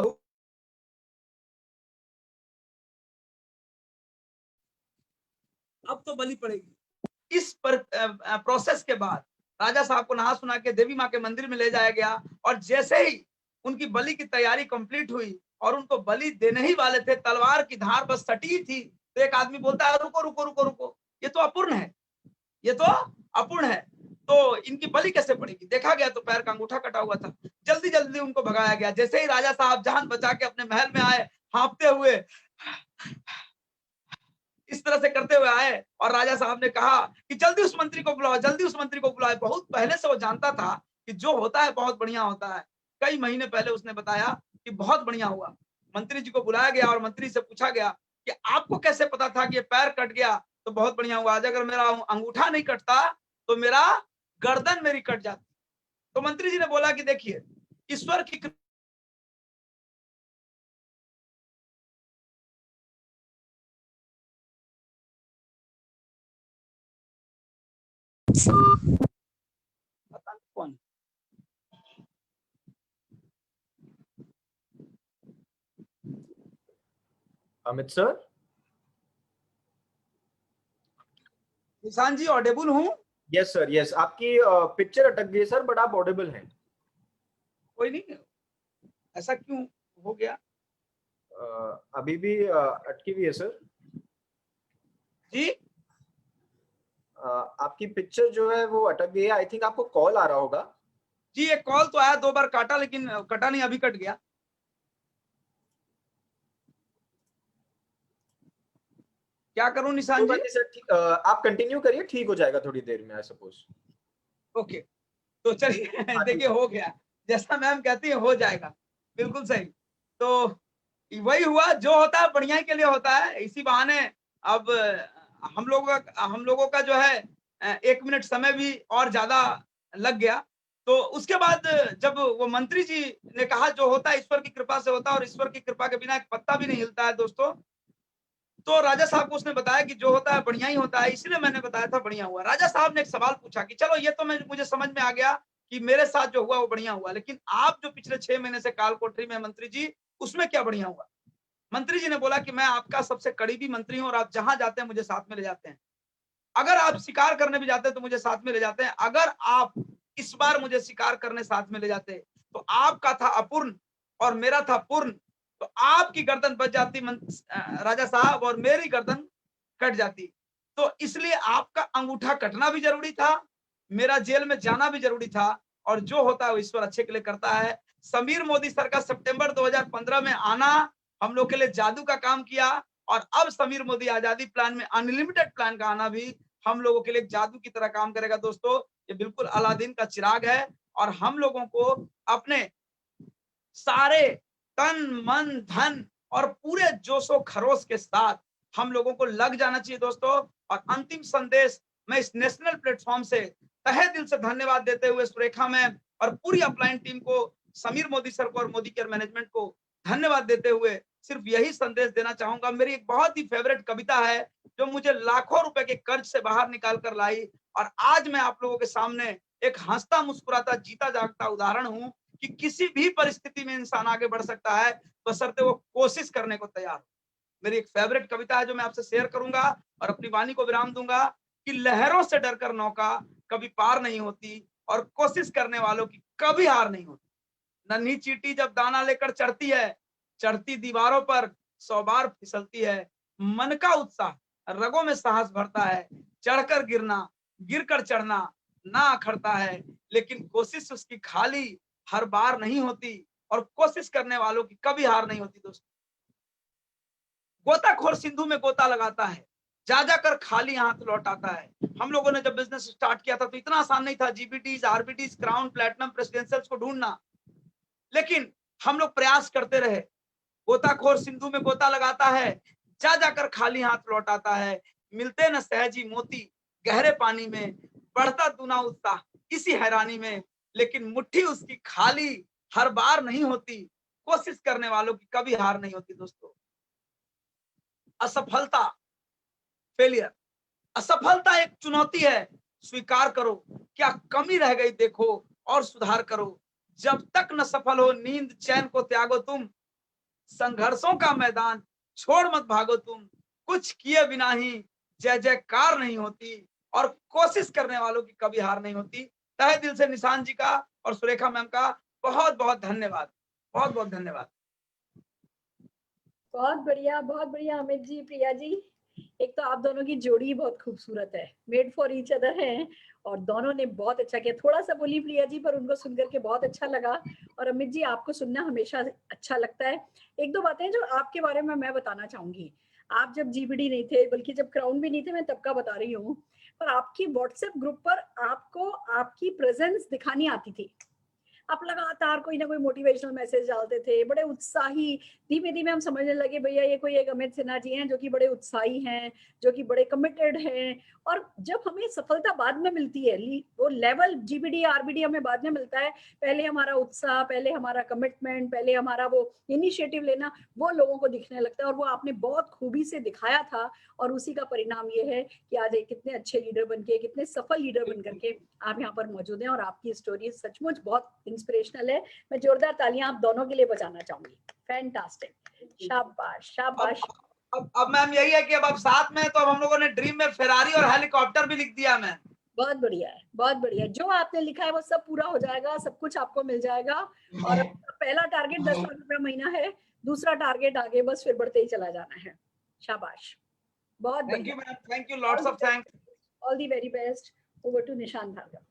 अब तो बलि पड़ेगी। इस प्रोसेस के बाद राजा साहब को नहा सुना के देवी माँ के मंदिर में ले जाया गया और जैसे ही उनकी बलि की तैयारी कंप्लीट हुई और उनको बलि देने ही वाले थे, तलवार की धार बस सटी थी, तो एक आदमी बोलता है रुको रुको रुको रुको, ये तो अपूर्ण है, ये तो अपूर्ण है, तो इनकी बलि कैसे पड़ेगी। देखा गया तो पैर का अंगूठा कटा हुआ था। जल्दी जल्दी उनको भगाया गया। जैसे ही राजा साहब जान बचा के अपने महल में आए, हाँफते हुए इस तरह से करते हुए आए और राजा साहब ने कहा कि जल्दी उस मंत्री को बुलाओ, जल्दी उस मंत्री को बुलाओ। बहुत पहले से वो जानता था कि जो होता है बहुत बढ़िया होता है। कई महीने पहले उसने बताया कि बहुत बढ़िया हुआ। मंत्री जी को बुलाया गया और मंत्री से पूछा गया कि आपको कैसे पता था कि ये पैर कट गया। तो बहुत बढ़िया हुआ, आज अगर मेरा अंगूठा नहीं कटता तो मेरा गर्दन मेरी कट जाती। तो मंत्री जी ने बोला कि देखिए ईश्वर की पता नहीं कौन अमित सर, निशान जी ऑडिबल हूँ? Yes sir, yes. आपकी पिक्चर अटक गई सर, बट आप ऑडिबल हैं। कोई नहीं, ऐसा क्यों हो गया? अभी भी अटकी हुई है सर जी। आपकी पिक्चर जो है वो अटक गई है। आई थिंक आपको कॉल आ रहा होगा। जी एक कॉल तो आया, 2 बार काटा, लेकिन कटा नहीं, अभी कट गया। क्या करूं निशान जी? सर ठीक, आप कंटिन्यू करिए, ठीक हो जाएगा थोड़ी देर में आई सपोज। ओके, तो चलिए देखिए हो गया, जैसा मैम कहती है हो जाएगा, बिल्कुल सही। तो वही हुआ, जो होता है बढ़िया के लिए होता है। इसी बहाने अब हम लोगों का जो है 1 मिनट समय भी और ज्यादा लग गया। तो उसके बाद जब वो मंत्री जी ने कहा जो होता है ईश्वर की कृपा से होता है और ईश्वर की कृपा के बिना एक पत्ता भी नहीं हिलता है दोस्तों, तो राजा साहब को उसने बताया कि जो होता है बढ़िया ही होता है, इसलिए मैंने बताया था बढ़िया हुआ। राजा साहब ने एक सवाल पूछा कि चलो ये तो मुझे समझ में आ गया कि मेरे साथ जो हुआ वो बढ़िया हुआ, लेकिन आप जो पिछले 6 महीने से काल कोठरी में मंत्री जी, उसमें क्या बढ़िया हुआ? मंत्री जी ने बोला कि मैं आपका सबसे करीबी मंत्री हूं और आप जहां जाते हैं मुझे साथ में ले जाते हैं। अगर आप शिकार करने भी जाते हैं तो मुझे साथ में ले जाते हैं। अगर आप इस बार मुझे शिकार करने साथ में ले जाते तो आपका था अपूर्ण और मेरा था पूर्ण, तो आपकी गर्दन बच जाती राजा साहब और मेरी गर्दन कट जाती। तो इसलिए आपका अंगूठा कटना भी जरूरी था, मेरा जेल में जाना भी जरूरी था, और जो होता है वो ईश्वर अच्छे के लिए करता है। समीर मोदी सर का सितंबर 2015 में आना हम लोग के लिए जादू का काम किया, और अब समीर मोदी आजादी प्लान में अनलिमिटेड प्लान का आना भी हम लोगों के लिए जादू की तरह काम करेगा। दोस्तों ये बिल्कुल अलादीन का चिराग है, और हम लोगों को अपने सारे तन मन धन और पूरे जोशो खरोश के साथ हम लोगों को लग जाना चाहिए दोस्तों। और अंतिम संदेश मैं इस नेशनल प्लेटफॉर्म से तहे दिल से धन्यवाद देते हुए सुरेखा मैम और पूरी अपलाइन टीम को, समीर मोदी सर को और मोदी केयर मैनेजमेंट को धन्यवाद देते हुए सिर्फ यही संदेश देना चाहूंगा। मेरी एक बहुत ही फेवरेट कविता है जो मुझे लाखों रुपए के कर्ज से बाहर निकाल कर लाई, और आज मैं आप लोगों के सामने एक हंसता मुस्कुराता जीता जागता उदाहरण हूं कि किसी भी परिस्थिति में इंसान आगे बढ़ सकता है बशर्ते वो कोशिश करने को तैयार हो। मेरी एक फेवरेट कविता है जो मैं आपसे शेयर करूंगा और अपनी वाणी को विराम दूंगा कि लहरों से डरकर नौका कभी पार नहीं होती और कोशिश करने वालों की कभी हार नहीं होती। नन्ही चींटी जब दाना लेकर चढ़ती है, चढ़ती दीवारों पर 100 बार फिसलती है। मन का उत्साह रगों में साहस भरता है, चढ़कर गिरना गिरकर चढ़ना ना अखरता है, लेकिन कोशिश उसकी खाली हर बार नहीं होती और कोशिश करने वालों की कभी हार नहीं होती। दोस्तों गोताखोर सिंधु में गोता लगाता है, जा जाकर खाली हाथ लौटाता है। हम लोगों ने जब बिजनेस स्टार्ट किया था तो इतना आसान नहीं था जीबीटीज, आरबीटीज, क्राउन, प्लैटिनम, प्रेसिडेंशियल्स को ढूंढना, लेकिन हम लोग प्रयास करते रहे। गोताखोर सिंधु में गोता लगाता है, जा जाकर खाली हाथ लौटाता है। मिलते न सहजी मोती गहरे पानी में, बढ़ता दूना उत्साह इसी हैरानी में, लेकिन मुट्ठी उसकी खाली हर बार नहीं होती, कोशिश करने वालों की कभी हार नहीं होती। दोस्तों असफलता, फेलियर, असफलता एक चुनौती है स्वीकार करो, क्या कमी रह गई देखो और सुधार करो। जब तक न सफल हो नींद चैन को त्यागो तुम, संघर्षों का मैदान छोड़ मत भागो तुम। कुछ किए बिना ही जय जयकार नहीं होती, और कोशिश करने वालों की कभी हार नहीं होती। तहे दिल से निशान जी का और सुरेखा मैम का बहुत बहुत धन्यवाद, बहुत बहुत धन्यवाद। बहुत बढ़िया अमित जी, प्रिया जी। एक तो आप दोनों की जोड़ी बहुत खूबसूरत है, मेड फॉर ईच अदर है, और दोनों ने बहुत अच्छा किया। थोड़ा सा बोली प्रिया जी, पर उनको सुनकर के बहुत अच्छा लगा। और अमित जी, आपको सुनना हमेशा अच्छा लगता है। एक दो बातें जो आपके बारे में मैं बताना चाहूंगी। आप जब जीबीडी नहीं थे, बल्कि जब क्राउन भी नहीं थे, मैं तब का बता रही हूँ, पर आपकी व्हाट्सएप ग्रुप पर आपको आपकी प्रेजेंस दिखानी आती थी। आप लगातार कोई ना कोई मोटिवेशनल मैसेज डालते थे, बड़े उत्साही। धीमे धीमे हम समझने लगे भैया ये कोई एक अमित सिन्हा जी हैं जो कि बड़े उत्साही हैं, जो कि बड़े कमिटेड हैं। और जब हमें सफलता बाद में मिलती है, वो लेवल जीबीडी आरबीडी हमें बाद में मिलता है, पहले हमारा उत्साह, पहले हमारा कमिटमेंट, पहले हमारा वो इनिशिएटिव लेना, वो लोगों को दिखने लगता है। और वो आपने बहुत खूबी से दिखाया था, और उसी का परिणाम ये है कि आज एक कितने अच्छे लीडर बनके, कितने सफल लीडर बन करके आप यहाँ पर मौजूद हैं। और आपकी स्टोरी सचमुच बहुत इंस्पिरेशनल है। मैं जोरदार तालियां आप दोनों के लिए बजाना चाहूंगी। फैंटास्टिक, शाबाश शाबाश। अब मैम यही है कि अब आप साथ में, तो अब हम लोगों ने ड्रीम में फेरारी और हेलीकॉप्टर भी लिख दिया मैम। बहुत बढ़िया है, बहुत बढ़िया। जो आपने लिखा है वो सब पूरा हो जाएगा, सब कुछ आपको मिल जाएगा। और पहला टारगेट 10 लाख रुपया महीना है, दूसरा टारगेट आगे बस फिर बढ़ते ही चला जाना है। शाबाश, बहुत थैंक यू बढ़िया। Ma'am, thank you, lots of thanks. All the very best. Over to Nishan Bhargav.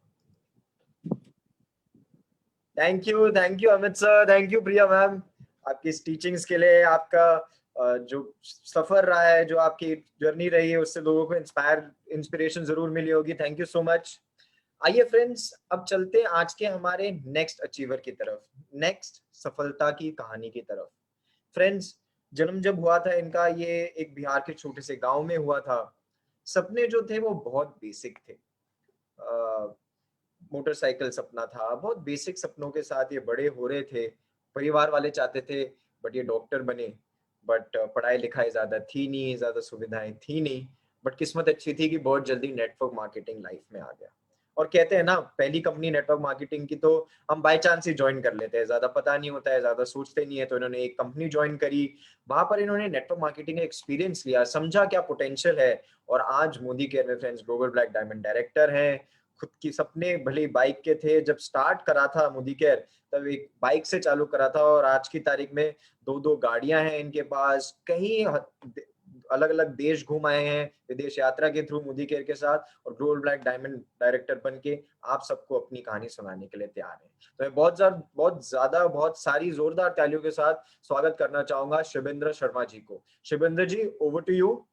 Thank you Amit sir, thank you Priya ma'am, आपकी इस टीचिंग्स के लिए। आपका जो सफर रहा है, जो आपकी जर्नी रही है, उससे लोगों को इंस्पिरेशन जरूर मिली होगी। Thank you so much. आइए फ्रेंड्स, अब चलते हैं आज के हमारे नेक्स्ट अचीवर की तरफ, नेक्स्ट सफलता की कहानी की तरफ। फ्रेंड्स, जन्म जब हुआ था इनका, ये एक बिहार के छोटे से गांव में हुआ था। सपने जो थे वो बहुत बेसिक थे। मोटरसाइकिल सपना था, बहुत बेसिक सपनों के साथ ये बड़े हो रहे थे। परिवार वाले चाहते थे बट ये डॉक्टर बने, बट पढ़ाई लिखाई ज्यादा थी नहीं, ज्यादा सुविधाएं थी नहीं। बट किस्मत अच्छी थी कि बहुत जल्दी नेटवर्क मार्केटिंग लाइफ में आ गया। और कहते हैं ना, पहली कंपनी नेटवर्क मार्केटिंग की तो हम बाय चांस ही ज्वाइन कर लेते हैं, ज्यादा पता नहीं होता है, ज्यादा सोचते नहीं है। तो इन्होंने एक कंपनी ज्वाइन करी, वहां पर इन्होंने नेटवर्क मार्केटिंग का एक्सपीरियंस लिया, समझा क्या पोटेंशियल है। और आज मोदी केयर में friends global black diamond director हैं। खुद की सपने भले बाइक के थे, जब स्टार्ट करा था मोदी केयर तब एक बाइक से चालू करा था, और आज की तारीख में 2 गाड़ियां हैं इनके पास। कहीं अलग अलग देश घूम आए हैं विदेश यात्रा के थ्रू मोदी केयर के साथ, और ग्लोबल ब्लैक डायमंड डायरेक्टर बन के आप सबको अपनी कहानी सुनाने के लिए तैयार हैं। तो मैं बहुत सारी जोरदार तालियों के साथ स्वागत करना चाहूंगा शिवेंद्र शर्मा जी को। Shivendra ji, over to you.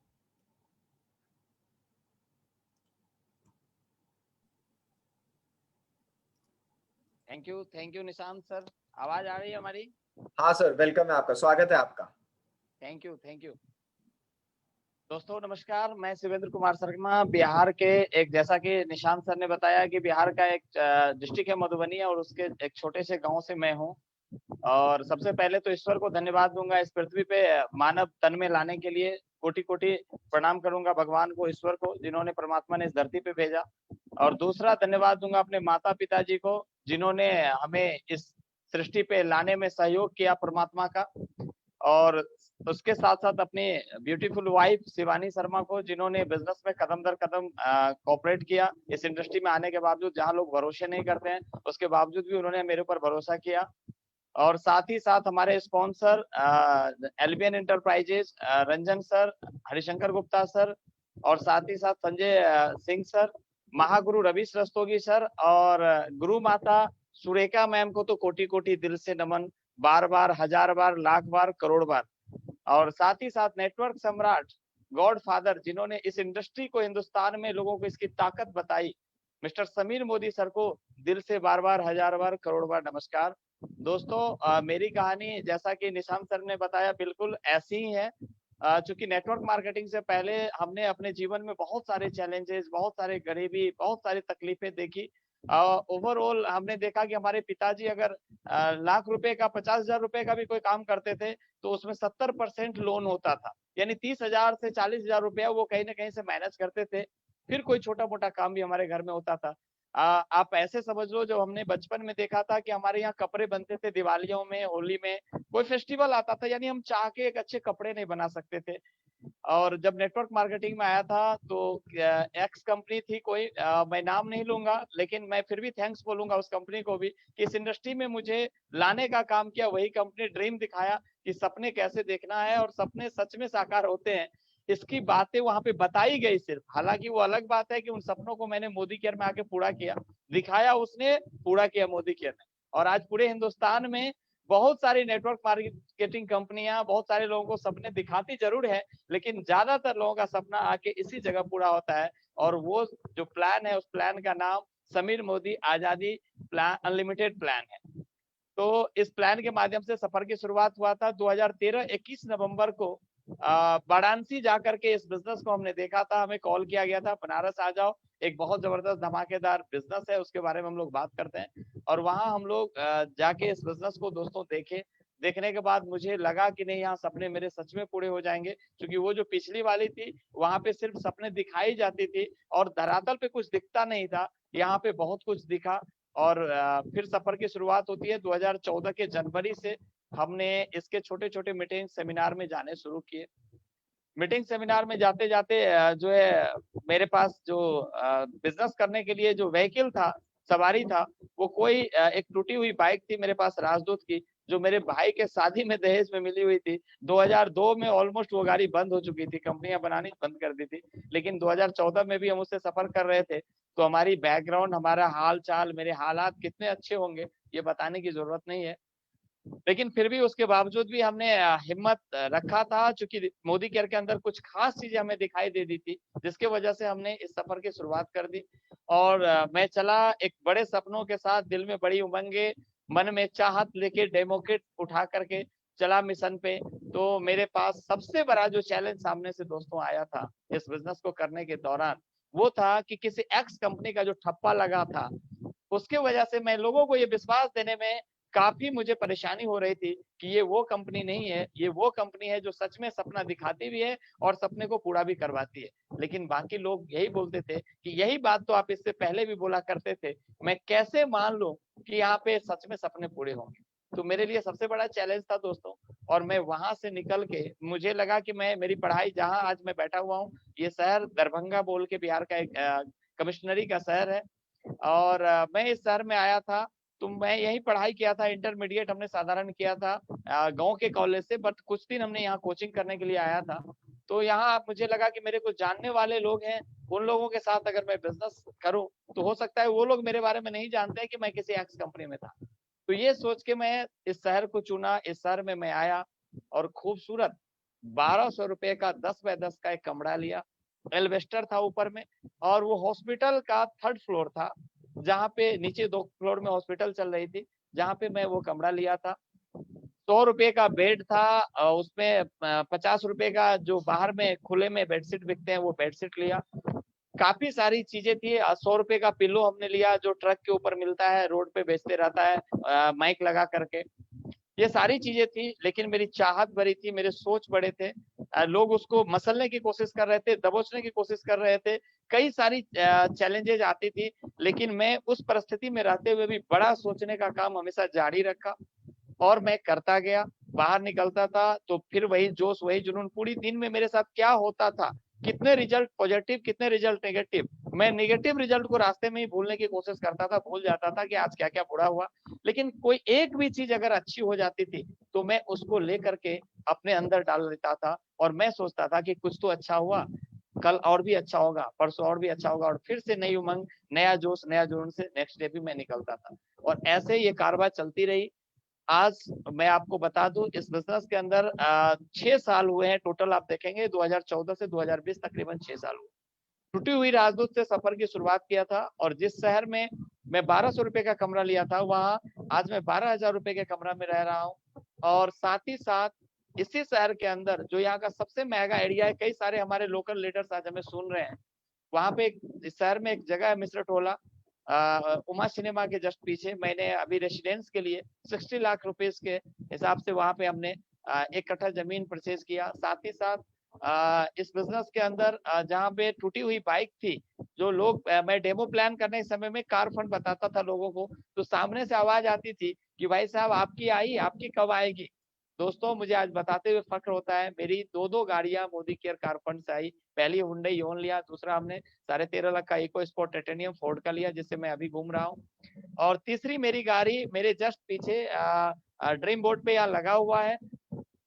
Thank you Nishant sir. आवाज आ रही है हमारी? हाँ सर, वेलकम है आपका, स्वागत है आपका। थैंक यू दोस्तों, नमस्कार। मैं शिवेंद्र कुमार शर्मा, बिहार के एक, जैसा कि निशांत सर ने बताया कि बिहार का एक डिस्ट्रिक्ट है मधुबनी, और उसके एक छोटे से गांव से मैं हूं। और सबसे पहले तो ईश्वर को धन्यवाद दूंगा इस पृथ्वी पे मानव तन में लाने के लिए। कोटि कोटि प्रणाम करूंगा भगवान को, ईश्वर को, जिन्होंने, परमात्मा ने इस धरती पे भेजा। और दूसरा धन्यवाद दूंगा अपने माता पिता जी को, जिन्होंने हमें इस सृष्टि पे लाने में सहयोग किया, परमात्मा का। और उसके साथ साथ अपनी ब्यूटीफुल वाइफ शिवानी शर्मा को, जिन्होंने बिजनेस में कदम दर कदम कोऑपरेट किया। इस इंडस्ट्री में आने के बावजूद, जहां लोग भरोसे नहीं करते हैं, उसके बावजूद भी उन्होंने मेरे ऊपर भरोसा किया। और साथ ही साथ हमारे sponsor LBN enterprises, Ranjan sir, Harishankar Gupta sir, और साथ ही साथ संजय सिंह सर, महागुरु रवि रस्तोगी सर, और गुरु माता सुरेखा मैम को तो कोटि कोटि दिल से नमन, बार बार, हजार बार, लाख बार, करोड़ बार। और साथ ही साथ नेटवर्क सम्राट, गॉड फादर, जिन्होंने इस इंडस्ट्री को, हिंदुस्तान में लोगों को इसकी ताकत बताई, मिस्टर समीर मोदी सर को दिल से बार बार, हजार बार, करोड़ बार नमस्कार। दोस्तों, मेरी कहानी, जैसा कि निशांत सर ने बताया, बिल्कुल ऐसी ही है। चूंकि नेटवर्क मार्केटिंग से पहले हमने अपने जीवन में बहुत सारे चैलेंजेस, बहुत सारे गरीबी, बहुत सारी तकलीफें देखी। ओवरऑल हमने देखा कि हमारे पिताजी अगर लाख रुपए का, 50,000 रुपए का भी कोई काम करते थे, तो उसमें 70% लोन होता था। यानी 30,000 से 40,000 रुपया वो कहीं ना कहीं से मैनेज करते थे। फिर कोई छोटा मोटा काम भी हमारे घर में होता था। आप ऐसे समझ लो, जो हमने बचपन में देखा था कि हमारे यहाँ कपड़े बनते थे दिवालियों में, होली में, कोई फेस्टिवल आता था, यानी हम चाह के एक अच्छे कपड़े नहीं बना सकते थे। और जब नेटवर्क मार्केटिंग में आया था तो एक्स कंपनी थी कोई, मैं नाम नहीं लूंगा, लेकिन मैं फिर भी थैंक्स बोलूंगा उस कंपनी को भी कि इस इंडस्ट्री में मुझे लाने का काम किया। वही कंपनी ड्रीम दिखाया कि सपने कैसे देखना है और सपने सच में साकार होते हैं, इसकी बातें वहां पे बताई गई सिर्फ। हालांकि वो अलग बात है कि उन सपनों को मैंने मोदी केयर में आके पूरा किया, दिखाया उसने, पूरा किया मोदी केयर ने। और आज पूरे हिंदुस्तान में बहुत सारी नेटवर्क मार्केटिंग कंपनियां बहुत सारे लोगों को सपने दिखाती जरूर है, लेकिन ज्यादातर लोगों का सपना आके इसी जगह पूरा होता है। और वो जो प्लान है, उस प्लान का नाम समीर मोदी आजादी प्लान, अनलिमिटेड प्लान है। तो इस प्लान के माध्यम से सफर की शुरुआत हुआ था 2013 21 नवंबर को। वाराणसी जाकर के इस बिजनेस को हमने देखा था, हमें कॉल किया गया था बनारस आ जाओ, एक बहुत जबरदस्त धमाकेदार बिजनेस है, उसके बारे में हम लोग बात करते हैं। और वहां हम लोग जाके इस बिजनेस को दोस्तों देखे। देखने के बाद मुझे लगा कि नहीं, यहाँ सपने मेरे सच में पूरे हो जाएंगे, क्योंकि वो जो पिछली वाली थी वहां पे सिर्फ सपने दिखाई जाती थी और धरातल पे कुछ दिखता नहीं था। यहाँ पे बहुत कुछ दिखा। और फिर सफर की शुरुआत होती है 2014 के जनवरी से। हमने इसके छोटे छोटे मीटिंग सेमिनार में जाने शुरू किए। मीटिंग सेमिनार में जाते जाते जो है मेरे पास जो बिजनेस करने के लिए जो व्हीकल था, सवारी था, वो कोई एक टूटी हुई बाइक थी मेरे पास राजदूत की, जो मेरे भाई के शादी में दहेज में मिली हुई थी। 2002 में ऑलमोस्ट वो गाड़ी बंद हो चुकी थी, कंपनियां बनानी बंद कर दी थी, लेकिन 2014 में भी हम उससे सफर कर रहे थे। तो हमारी बैकग्राउंड, हमारा हाल चाल, मेरे हालात कितने अच्छे होंगे ये बताने की जरूरत नहीं है, लेकिन फिर भी उसके बावजूद भी हमने हिम्मत रखा था, क्योंकि मोदी केयर के अंदर कुछ खास चीजें हमें दिखाई दे दी थी, जिसके वजह से हमने इस सफर की शुरुआत कर दी। और मैं चला एक बड़े सपनों के साथ, दिल में बड़ी उमंगे, मन में चाहत लेके डेमोक्रेट उठा करके चला मिशन पे। तो मेरे पास सबसे बड़ा जो चैलेंज सामने से दोस्तों आया था इस बिजनेस को करने के दौरान, वो था कि किसी एक्स कंपनी का जो ठप्पा लगा था, उसके वजह से मैं लोगों को ये विश्वास देने में काफी मुझे परेशानी हो रही थी कि ये वो कंपनी नहीं है, ये वो कंपनी है जो सच में सपना दिखाती भी है और सपने को पूरा भी करवाती है। लेकिन बाकी लोग यही बोलते थे कि यही बात तो आप इससे पहले भी बोला करते थे, मैं कैसे मान लूं कि यहाँ पे सच में सपने पूरे होंगे। तो मेरे लिए सबसे बड़ा चैलेंज था दोस्तों। और मैं वहां से निकल के मुझे लगा कि मैं, मेरी पढ़ाई, जहाँ आज मैं बैठा हुआ हूँ, ये शहर दरभंगा बोल के बिहार का एक कमिश्नरी का शहर है। और मैं इस शहर में आया था, तो मैं यही पढ़ाई किया था, इंटरमीडिएट हमने साधारण किया था गांव के कॉलेज से, बट कुछ दिन हमने यहाँ कोचिंग करने के लिए आया था। तो यहाँ मुझे लगा कि मेरे कुछ जानने वाले लोग हैं, उन लोगों के साथ अगर मैं बिजनेस करूं तो हो सकता है वो लोग मेरे बारे में नहीं जानते हैं कि मैं किसी एक्स कंपनी में था। तो ये सोच के मैं इस शहर को चुना, इस शहर में मैं आया और खूबसूरत 1200 रुपए का 10 बाय 10 का एक कमरा लिया, एल्वेस्टर था ऊपर में, और वो हॉस्पिटल का 3rd फ्लोर था, जहाँ पे नीचे 2 फ्लोर में हॉस्पिटल चल रही थी, जहाँ पे मैं वो कमरा लिया था। 100 रुपए का बेड था, उसमें 50 रुपए का जो बाहर में खुले में बेडशीट बिकते हैं वो बेडशीट लिया। काफी सारी चीजें थी। 100 रुपए का पिल्लो हमने लिया जो ट्रक के ऊपर मिलता है, रोड पे बेचते रहता है माइक लगा करके। ये सारी चीजें थी, लेकिन मेरी चाहत बड़ी थी, मेरे सोच बड़े थे। लोग उसको मसलने की कोशिश कर रहे थे, दबोचने की कोशिश कर रहे थे, कई सारी चैलेंजेज आती थी, लेकिन मैं उस परिस्थिति में रहते हुए भी बड़ा सोचने का काम हमेशा जारी रखा और मैं करता गया। बाहर निकलता था तो फिर वही जोश, वही जुनून। पूरी दिन में मेरे साथ क्या होता था, कितने रिजल्ट पॉजिटिव, कितने रिजल्ट नेगेटिव, मैं नेगेटिव रिजल्ट को रास्ते में ही भूलने की कोशिश करता था, भूल जाता था कि आज क्या क्या बुरा हुआ। लेकिन कोई एक भी चीज अगर अच्छी हो जाती थी तो मैं उसको लेकर के अपने अंदर डाल लेता था और मैं सोचता था कि कुछ तो अच्छा हुआ, कल और भी अच्छा होगा, परसों और भी अच्छा होगा, और फिर से नई उमंग, नया जोश, नया जुनून से नेक्स्ट डे भी मैं निकलता था। और ऐसे ये कारवार चलती रही। आज मैं आपको बता दूं, इस बिजनेस के अंदर 6 साल हुए हैं टोटल। आप देखेंगे 2014 से 2020 तकरीबन 6 साल हुए। टूटी हुई राजदूत से सफर की शुरुआत किया था, और जिस शहर में मैं 1200 रुपए का कमरा लिया था, वहां आज मैं 12,000 रुपए के कमरा में रह रहा हूँ। और साथ ही साथ इसी शहर के अंदर जो यहाँ का सबसे महंगा एरिया है, कई सारे हमारे लोकल लीडर्स आज हमें सुन रहे हैं, वहां पे इस शहर में एक जगह है मिस्र टोला, उमा सिनेमा के जस्ट पीछे। मैंने अभी रेसिडेंस के लिए 60 लाख रुपए के हिसाब से वहां पे हमने 1 कट्ठा जमीन परचेज किया। साथ ही साथ इस बिजनेस के अंदर जहाँ पे टूटी हुई बाइक थी, जो लोग मैं डेमो प्लान करने के समय में कार फंड बताता था लोगों को, तो सामने से आवाज आती थी कि भाई साहब आपकी आई, आपकी कब आएगी। दोस्तों मुझे आज बताते हुए फक्र होता है, मेरी दो गाड़ियां मोदी केयर कार फंड से आई। पहली हुंडई योन लिया, दूसरा हमने 13.5 लाख का इको स्पोर्ट टाइटेनियम फोर्ड का लिया, जिससे मैं अभी घूम रहा हूँ। और तीसरी मेरी गाड़ी मेरे जस्ट पीछे ड्रीम बोर्ड पे यहाँ लगा हुआ है,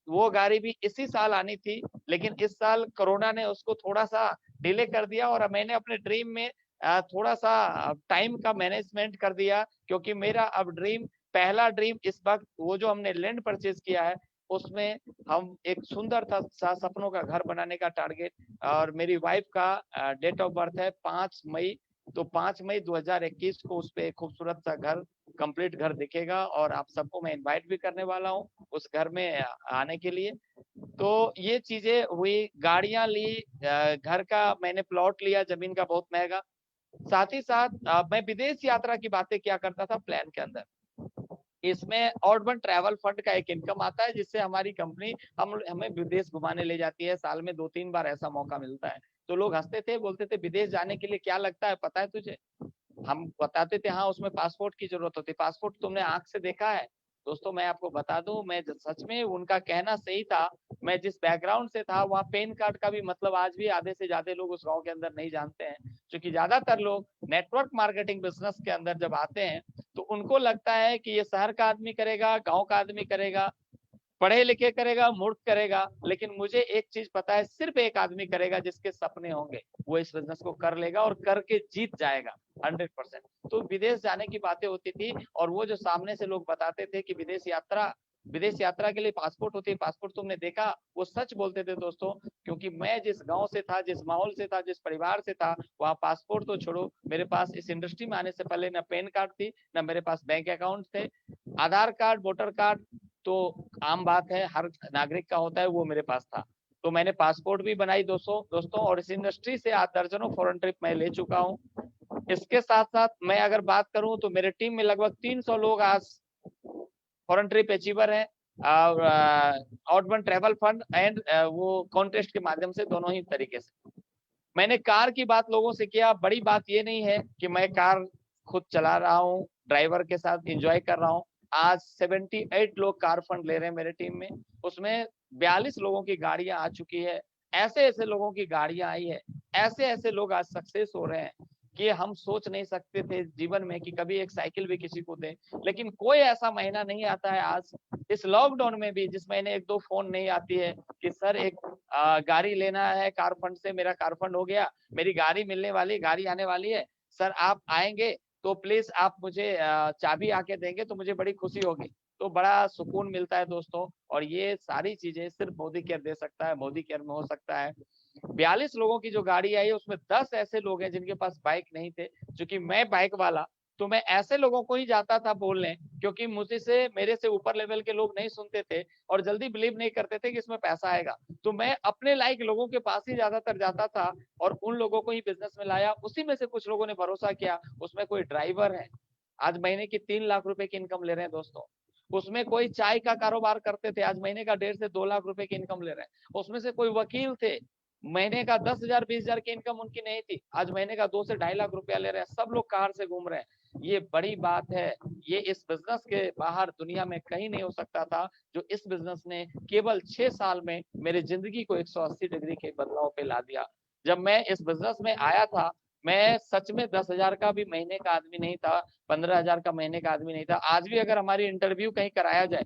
वो गाड़ी भी इसी साल आनी थी, लेकिन इस साल कोरोना ने उसको थोड़ा सा डिले कर दिया और मैंने अपने ड्रीम में थोड़ा सा टाइम का मैनेजमेंट कर दिया, क्योंकि मेरा अब पहला ड्रीम इस वक्त वो जो हमने लैंड परचेज किया है उसमें हम एक सुंदर सा सपनों का घर बनाने का टारगेट, और मेरी वाइफ का डेट ऑफ बर्थ है 5 मई, तो 5 मई 2021 को उस पे खूबसूरत सा घर, कंप्लीट घर दिखेगा, और आप सबको मैं इनवाइट भी करने वाला हूँ उस घर में आने के लिए। तो ये चीजें हुई, गाड़ियां ली, घर का मैंने प्लॉट लिया जमीन का बहुत महंगा। साथ ही साथ मैं विदेश यात्रा की बातें क्या करता था प्लान के अंदर, इसमें आउटबाउंड ट्रैवल फंड का एक इनकम आता है, जिससे हमारी कंपनी हमें विदेश घुमाने ले जाती है। साल में 2-3 बार ऐसा मौका मिलता है। तो लोग हंसते थे, बोलते थे विदेश जाने के लिए क्या लगता है पता है तुझे? हम बताते थे हाँ उसमें पासपोर्ट की जरूरत होती है। पासपोर्ट तुमने आंख से देखा है? दोस्तों मैं आपको बता दूं, मैं सच में उनका कहना सही था। मैं जिस बैकग्राउंड से था वहाँ पैन कार्ड का भी मतलब आज भी आधे से ज्यादा लोग उस गांव के अंदर नहीं जानते हैं, क्योंकि ज्यादातर लोग नेटवर्क मार्केटिंग बिजनेस के अंदर जब आते हैं तो उनको लगता है कि ये शहर का आदमी करेगा, गाँव का आदमी करेगा, पढ़े लिखे करेगा, मूर्ख करेगा। लेकिन मुझे एक चीज पता है, सिर्फ एक आदमी करेगा जिसके सपने होंगे, वो इस बिजनेस को कर लेगा और करके जीत जाएगा 100%। तो विदेश जाने की बातें होती थी, और वो जो सामने से लोग बताते थे कि विदेश यात्रा के लिए पासपोर्ट होती है, पासपोर्ट तुमने देखा, वो सच बोलते थे दोस्तों। क्योंकि मैं जिस गांव से था, जिस माहौल से था, जिस परिवार से था, वहाँ पासपोर्ट तो छोड़ो, मेरे पास इस इंडस्ट्री में आने से पहले ना पैन कार्ड थी, ना मेरे पास बैंक अकाउंट थे। आधार कार्ड, वोटर कार्ड तो आम बात है, हर नागरिक का होता है, वो मेरे पास था। तो मैंने पासपोर्ट भी बनाई दोस्तों, और इस इंडस्ट्री से आज दर्जनों फॉरेन ट्रिप मैं ले चुका हूँ। इसके साथ साथ मैं अगर बात करूं तो मेरे टीम में लगभग 300 लोग आज फॉरेन ट्रिप अचीवर है, आउटबाउंड ट्रैवल फंड एंड वो कॉन्टेस्ट के माध्यम से, दोनों ही तरीके से। मैंने कार की बात लोगों से किया, बड़ी बात ये नहीं है कि मैं कार खुद चला रहा हूँ, ड्राइवर के साथ एंजॉय कर रहा हूँ। आज 78 लोग कार फंड ले रहे हैं मेरे टीम में, उसमें 42 लोगों की गाड़ियां आ चुकी है। ऐसे ऐसे लोगों की गाड़ियां आई है, ऐसे ऐसे लोग आज सक्सेस हो रहे हैं कि हम सोच नहीं सकते थे जीवन में कि कभी एक साइकिल भी किसी को दे। लेकिन कोई ऐसा महीना नहीं आता है आज इस लॉकडाउन में भी जिस महीने 1-2 फोन नहीं आती है कि सर एक गाड़ी लेना है कार फंड से, मेरा कार फंड हो गया, मेरी गाड़ी मिलने वाली, गाड़ी आने वाली है, सर आप आएंगे तो प्लीज आप मुझे चाबी आके देंगे तो मुझे बड़ी खुशी होगी। तो बड़ा सुकून मिलता है दोस्तों, और ये सारी चीजें सिर्फ मोदी केयर दे सकता है, मोदी केयर में हो सकता है। 42 लोगों की जो गाड़ी आई है उसमें 10 ऐसे लोग हैं जिनके पास बाइक नहीं थे। क्योंकि मैं बाइक वाला, तो मैं ऐसे लोगों को ही जाता था बोलने, क्योंकि मेरे से ऊपर लेवल के लोग नहीं सुनते थे और जल्दी बिलीव नहीं करते थे कि इसमें पैसा आएगा। तो मैं अपने लायक लोगों के पास ही ज्यादातर जाता था और उन लोगों को ही बिजनेस में लाया। उसी में से कुछ लोगों ने भरोसा किया, उसमें कोई ड्राइवर है आज महीने की 3 लाख रुपए की इनकम ले रहे हैं दोस्तों। उसमें कोई चाय का कारोबार करते थे, आज महीने का 1.5 से 2 लाख रुपए की इनकम ले रहे हैं। उसमें से कोई वकील थे, महीने का 10,000 20,000 की इनकम उनकी नहीं थी, आज महीने का 2 से 2.5 लाख रुपया ले रहे हैं। सब लोग कार से घूम रहे हैं। ये बड़ी बात है, ये इस बिजनेस के बाहर दुनिया में कहीं नहीं हो सकता था, जो इस बिजनेस ने केवल 6 साल में मेरी जिंदगी को 180 डिग्री के बदलाव पे ला दिया। जब मैं इस बिजनेस में आया था, मैं सच में 10,000 का भी महीने का आदमी नहीं था, 15,000 का महीने का आदमी नहीं था। आज भी अगर हमारी इंटरव्यू कहीं कराया जाए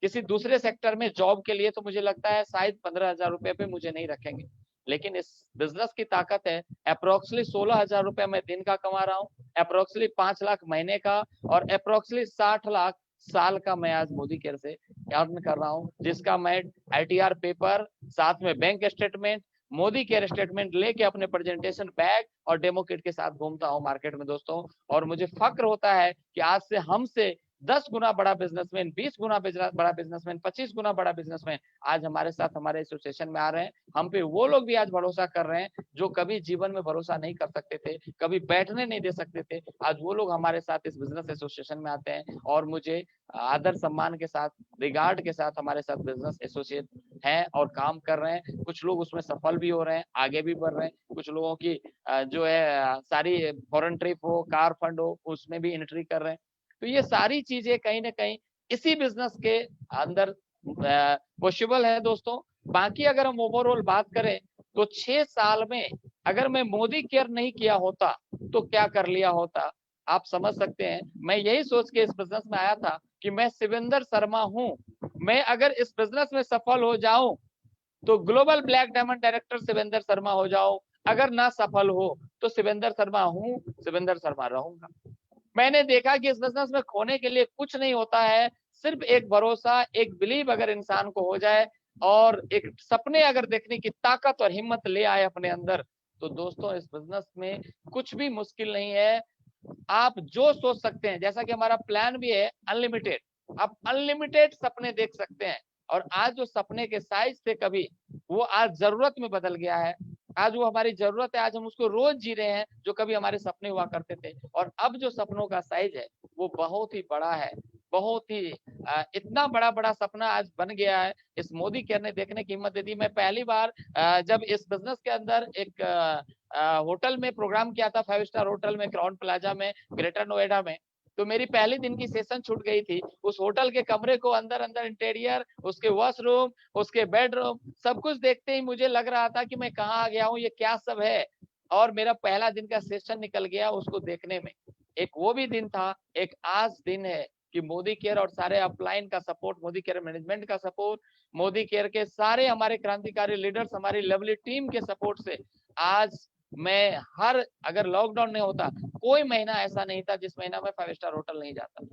किसी दूसरे सेक्टर में जॉब के लिए, तो मुझे लगता है शायद 15,000 रुपए पे मुझे नहीं रखेंगे। लेकिन इस बिजनेस की ताकत है, अप्रोक्सीमेटली 16,000 रुपए मैं दिन का कमा रहा हूँ, अप्रोक्सीमेटली 5 लाख महीने का, और अप्रोक्सीमेटली 60 लाख साल का मैं आज मोदी केयर से अर्न कर रहा हूँ, जिसका मैं ITR पेपर, साथ में bank statement, Modi care statement लेके अपने प्रेजेंटेशन बैग और डेमो किट के साथ घूमता हूँ मार्केट में दोस्तों। और मुझे फक्र होता है कि आज से हमसे 10 गुना बड़ा बिजनेसमैन, 20 गुना बड़ा बिजनेसमैन, 25 गुना बड़ा बिजनेसमैन आज हमारे साथ हमारे एसोसिएशन में आ रहे हैं। हम पे वो लोग भी आज भरोसा कर रहे हैं जो कभी जीवन में भरोसा नहीं कर सकते थे, कभी बैठने नहीं दे सकते थे। आज वो लोग हमारे साथ इस बिजनेस एसोसिएशन में आते हैं और मुझे आदर सम्मान के साथ, रिगार्ड के साथ हमारे साथ बिजनेस एसोसिएट हैं और काम कर रहे हैं। कुछ लोग उसमें सफल भी हो रहे हैं, आगे भी बढ़ रहे हैं। कुछ लोगों की जो है सारी फॉरेन ट्रिप हो, कार फंड हो, उसमें भी एंट्री कर रहे हैं। तो ये सारी चीजें कहीं ना कहीं इसी बिजनेस के अंदर पॉसिबल है दोस्तों। बाकी अगर हम ओवरऑल बात करें तो 6 साल में अगर मैं मोदी केयर नहीं किया होता तो क्या कर लिया होता, आप समझ सकते हैं। मैं यही सोच के इस बिजनेस में आया था कि मैं शिवेंद्र शर्मा हूं, मैं अगर इस बिजनेस में सफल हो जाऊं तो global black diamond director Shivendra Sharma हो जाऊं, अगर ना सफल हो तो शिवेंद्र शर्मा हूं, शिवेंद्र शर्मा रहूंगा। मैंने देखा कि इस बिजनेस में खोने के लिए कुछ नहीं होता है, सिर्फ एक भरोसा, एक बिलीव अगर इंसान को हो जाए और एक सपने अगर देखने की ताकत और हिम्मत ले आए अपने अंदर, तो दोस्तों इस बिजनेस में कुछ भी मुश्किल नहीं है। आप जो सोच सकते हैं, जैसा कि हमारा प्लान भी है अनलिमिटेड, आप अनलिमिटेड सपने देख सकते हैं। और आज जो सपने के साइज थे कभी, वो आज जरूरत में बदल गया है। आज वो हमारी जरूरत है, आज हम उसको रोज जी रहे हैं जो कभी हमारे सपने हुआ करते थे। और अब जो सपनों का साइज है वो बहुत ही बड़ा है, बहुत ही इतना बड़ा बड़ा सपना आज बन गया है। इस मोदी केयर ने देखने की हिम्मत दे दी। मैं पहली बार जब इस बिजनेस के अंदर एक होटल में प्रोग्राम किया था, 5 स्टार होटल में, क्राउन प्लाजा में, ग्रेटर नोएडा में, तो मेरी पहली दिन की सेशन छूट गई थी। उस होटल के कमरे को अंदर अंदर इंटीरियर, उसके वॉशरूम, उसके बेडरूम, सब कुछ देखते ही मुझे लग रहा था कि मैं कहाँ आ गया हूँ, ये क्या सब है। और मेरा पहला दिन का सेशन निकल गया उसको देखने में। एक वो भी दिन था, एक आज दिन है कि मोदी केयर और सारे अपलाइन का सपोर्ट, मोदी केयर मैनेजमेंट का सपोर्ट, मोदी केयर के सारे हमारे क्रांतिकारी लीडर्स, हमारी लवली टीम के सपोर्ट से आज मैं अगर लॉकडाउन नहीं होता, कोई महीना ऐसा नहीं था जिस महीना में 5 स्टार होटल नहीं जाता,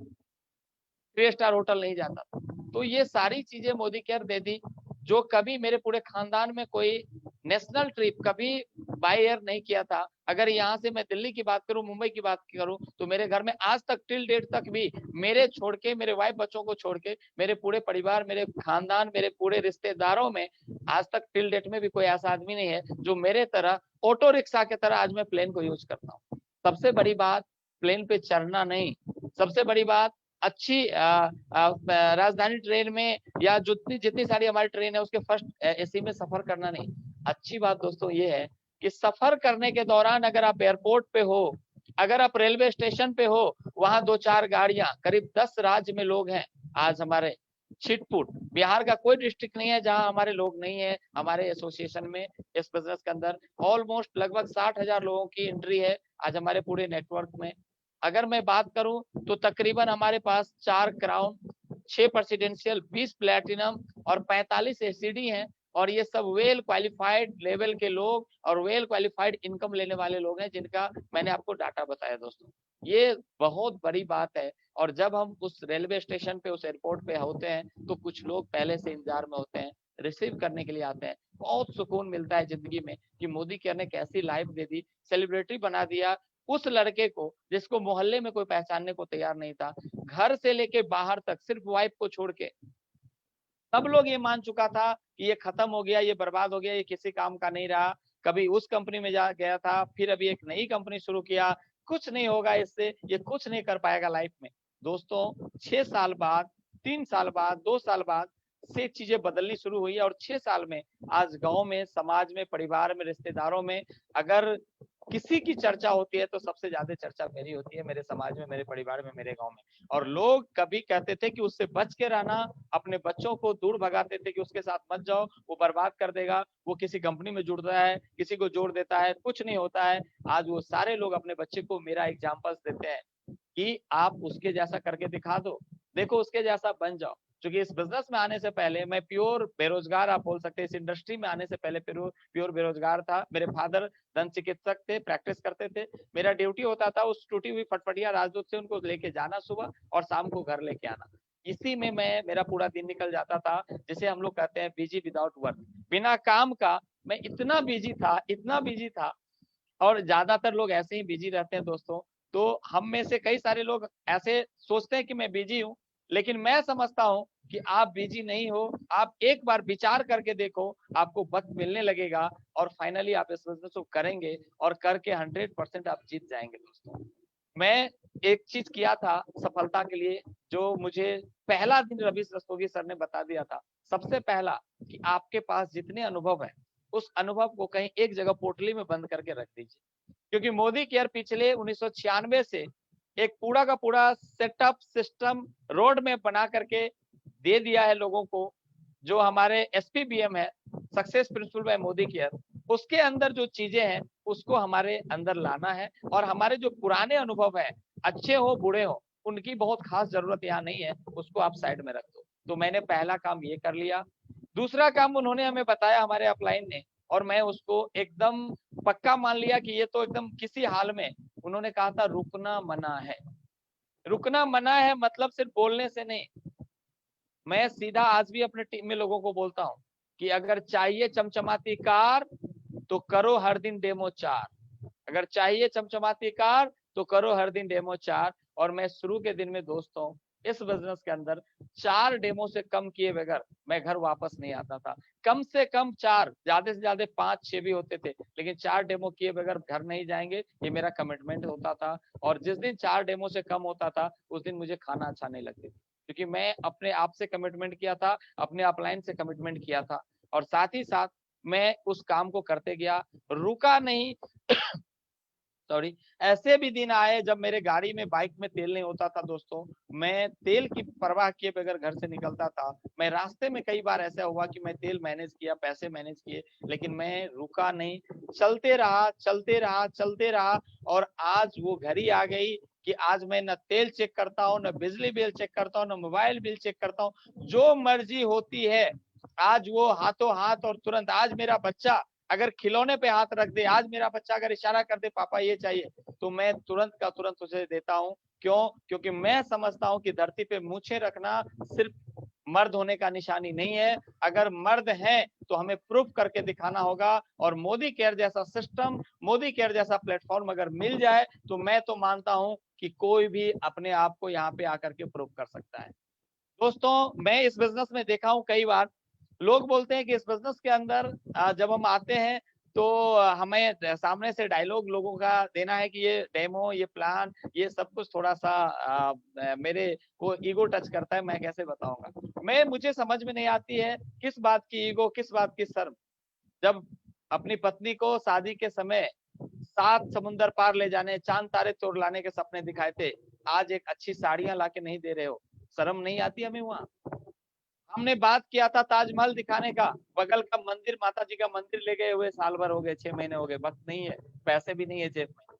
3 स्टार होटल नहीं जाता। तो ये सारी चीजें मोदी केयर दे दी, जो कभी मेरे पूरे खानदान में कोई नेशनल ट्रिप कभी बाय एयर नहीं किया था। अगर यहाँ से मैं दिल्ली की बात करूं, मुंबई की बात करूं, तो मेरे घर में आज तक टिल डेट तक भी मेरे छोड़ के, मेरे वाइफ बच्चों को छोड़ के, मेरे पूरे परिवार, मेरे खानदान, मेरे पूरे रिश्तेदारों में आज तक टिल डेट में भी कोई ऐसा आदमी नहीं है जो मेरे तरह ऑटो रिक्शा की तरह आज मैं प्लेन को यूज करता हूँ। सबसे बड़ी बात प्लेन पे चढ़ना नहीं, सबसे बड़ी बात अच्छी राजधानी ट्रेन में या जितनी सारी हमारी ट्रेन है उसके फर्स्ट एसी में सफर करना नहीं। अच्छी बात दोस्तों ये है कि सफर करने के दौरान अगर आप एयरपोर्ट पे हो, अगर आप रेलवे स्टेशन पे हो, वहां 2-4 गाड़ियां, करीब 10 राज्य में लोग हैं आज हमारे छिटपुट। बिहार का कोई डिस्ट्रिक्ट नहीं है जहां हमारे लोग नहीं है हमारे एसोसिएशन में। इस बिजनेस के अंदर ऑलमोस्ट लगभग 60,000 लोगों की एंट्री है आज हमारे पूरे नेटवर्क में। अगर मैं बात करूं तो तकरीबन हमारे पास 4 क्राउन, 6 प्रेसिडेंशियल, 20 प्लेटिनम और 45 एसीडी हैं। और ये सब वेल क्वालिफाइड लेवल के लोग और वेल क्वालिफाइड इनकम लेने वाले लोग हैं, जिनका मैंने आपको डाटा बताया दोस्तों। ये बहुत बड़ी बात है। और जब हम उस रेलवे स्टेशन पे, उस एयरपोर्ट पे होते हैं तो कुछ लोग पहले से इंतजार में होते हैं, रिसीव करने के लिए आते हैं। बहुत सुकून मिलता है जिंदगी में कि मोदी केयर ने कैसी लाइफ दे दी, सेलिब्रिटी बना दिया उस लड़के को जिसको मोहल्ले में कोई पहचानने को तैयार नहीं था। घर से लेके बाहर तक सिर्फ वाइफ को छोड़ के सब लोग ये मान चुका था कि ये खत्म हो गया, ये बर्बाद हो गया, ये किसी काम का नहीं रहा। कभी उस कंपनी में जा गया था, फिर अभी एक नई कंपनी शुरू किया, कुछ नहीं होगा इससे, ये कुछ नहीं कर पाएगा लाइफ में। दोस्तों 6 साल बाद, 3 साल बाद, 2 साल बाद से चीजें बदलनी शुरू हुई और 6 साल में आज गांव में, समाज में, परिवार में, रिश्तेदारों में अगर किसी की चर्चा होती है तो सबसे ज्यादा चर्चा मेरी होती है, मेरे समाज में, मेरे परिवार में, मेरे गांव में। और लोग कभी कहते थे कि उससे बच के रहना, अपने बच्चों को दूर भगाते थे कि उसके साथ मत जाओ, वो बर्बाद कर देगा, वो किसी कंपनी में जुड़ता है, किसी को जोड़ देता है, कुछ नहीं होता है। आज वो सारे लोग अपने बच्चे को मेरा एग्जाम्पल्स देते हैं कि आप उसके जैसा करके दिखा दो, देखो उसके जैसा बन जाओ। क्योंकि इस बिजनेस में आने से पहले मैं प्योर बेरोजगार, आप बोल सकते हैं, इस इंडस्ट्री में आने से पहले प्योर बेरोजगार था। मेरे फादर दंत चिकित्सक थे, प्रैक्टिस करते थे। मेरा ड्यूटी होता था उस टूटी हुई फटफटिया राजदूत से उनको लेके जाना सुबह और शाम को घर लेके आना। इसी में मेरा पूरा दिन निकल जाता था, जिसे हम लोग कहते हैं बिजी विदाउट वर्क, बिना काम का। मैं इतना बिजी था, इतना बिजी था। और ज्यादातर लोग ऐसे ही बिजी रहते हैं दोस्तों, तो हम में से कई सारे लोग ऐसे सोचते हैं कि मैं बिजी हूँ, लेकिन मैं समझता हूँ कि आप बिजी नहीं हो। आप एक बार विचार करके देखो, आपको वक्त मिलने लगेगा और फाइनली आप इस बिजनेस को करेंगे और करके 100% आप जीत जाएंगे। दोस्तों, मैं एक चीज किया था सफलता के लिए, जो मुझे पहला दिन रवि रस्तोगी सर ने बता दिया था। सबसे पहला कि आपके पास जितने अनुभव है, उस अनुभव को कहीं एक जगह पोटली में बंद करके रख दीजिए, क्योंकि मोदी केयर पिछले 1996 से एक पूरा का पूरा सेटअप सिस्टम रोड में बना करके दे दिया है लोगों को। जो हमारे SPBM है, success principal bye Modi care, उसके अंदर जो चीजें हैं उसको हमारे अंदर लाना है। और हमारे जो पुराने अनुभव है, अच्छे हो बुरे हो, उनकी बहुत खास जरूरत यहाँ नहीं है, उसको आप साइड में रख दो। तो मैंने पहला काम ये कर लिया। दूसरा काम उन्होंने हमें बताया, हमारे अपलाइन ने, और मैं उसको एकदम पक्का मान लिया कि ये तो एकदम किसी हाल में, उन्होंने कहा था रुकना मना है। रुकना मना है मतलब सिर्फ बोलने से नहीं। मैं सीधा आज भी अपने टीम में लोगों को बोलता हूँ कि अगर चाहिए चमचमाती कार तो करो हर दिन डेमो 4। अगर चाहिए चमचमाती कार तो करो हर दिन डेमो 4। और मैं शुरू के दिन में दोस्तों इस बिजनेस के अंदर 4 डेमो से कम किए बगैर मैं घर वापस नहीं आता था। कम से कम 4, ज्यादा से ज्यादा 5-6 भी होते थे, लेकिन 4 डेमो किए बगैर घर नहीं जाएंगे, ये मेरा कमिटमेंट होता था। और जिस दिन 4 डेमो से कम होता था, उस दिन मुझे खाना अच्छा नहीं लगती थी, क्योंकि मैं अपने आप से कमिटमेंट किया था, अपने अपलाइन से कमिटमेंट किया था, और साथ ही साथ मैं उस काम को करते गया, रुका नहीं। सॉरी, ऐसे भी दिन आए जब मेरे गाड़ी में, बाइक में तेल नहीं होता था दोस्तों, मैं तेल की परवाह किए बगैर घर से निकलता था। मैं रास्ते में कई बार ऐसा हुआ कि मैं तेल मैनेज किया, पैसे मैनेज किए, लेकिन मैं रुका नहीं, चलते रहा चलते रहा चलते रहा। और आज वो घड़ी आ गई कि आज मैं न तेल चेक करता हूँ, न बिजली बिल चेक करता हूँ, न मोबाइल बिल चेक करता हूँ, जो मर्जी होती है आज वो हाथों हाथ और तुरंत। आज मेरा बच्चा अगर खिलौने पे हाथ रख दे, आज मेरा बच्चा अगर इशारा कर दे पापा ये चाहिए, तो मैं तुरंत का तुरंत उसे देता हूँ। क्यों? क्योंकि मैं समझता हूँ कि धरती पे मूछें रखना सिर्फ मर्द होने का निशानी नहीं है। अगर मर्द हैं तो हमें प्रूफ करके दिखाना होगा। और मोदी केयर जैसा सिस्टम, मोदी केयर जैसा प्लेटफॉर्म अगर मिल जाए, तो मैं तो मानता हूँ कि कोई भी अपने आप को यहाँ पे आकर के प्रूफ कर सकता है। दोस्तों, मैं इस बिजनेस में देखा हूँ कई बार लोग बोलते हैं कि इस बिजनेस के अंदर जब हम आते हैं तो हमें सामने से डायलॉग लोगों का देना है कि ये डेमो, ये प्लान, ये सब कुछ थोड़ा सा मेरे को ईगो टच करता है। मैं कैसे बताऊंगा? मुझे समझ में नहीं आती है किस बात की ईगो, किस बात की शर्म। जब अपनी पत्नी को शादी के समय 7 समुंदर पार ले जाने, चांद तारे तोड़ लाने के सपने दिखाए थे, आज एक अच्छी साड़ियां लाके नहीं दे रहे हो, शर्म नहीं आती हमें? वहां हमने बात किया था ताजमहल दिखाने का, बगल का मंदिर, माता जी का मंदिर ले गए हुए साल भर हो गए, 6 महीने हो गए, वक्त नहीं है, पैसे भी नहीं है जेब में,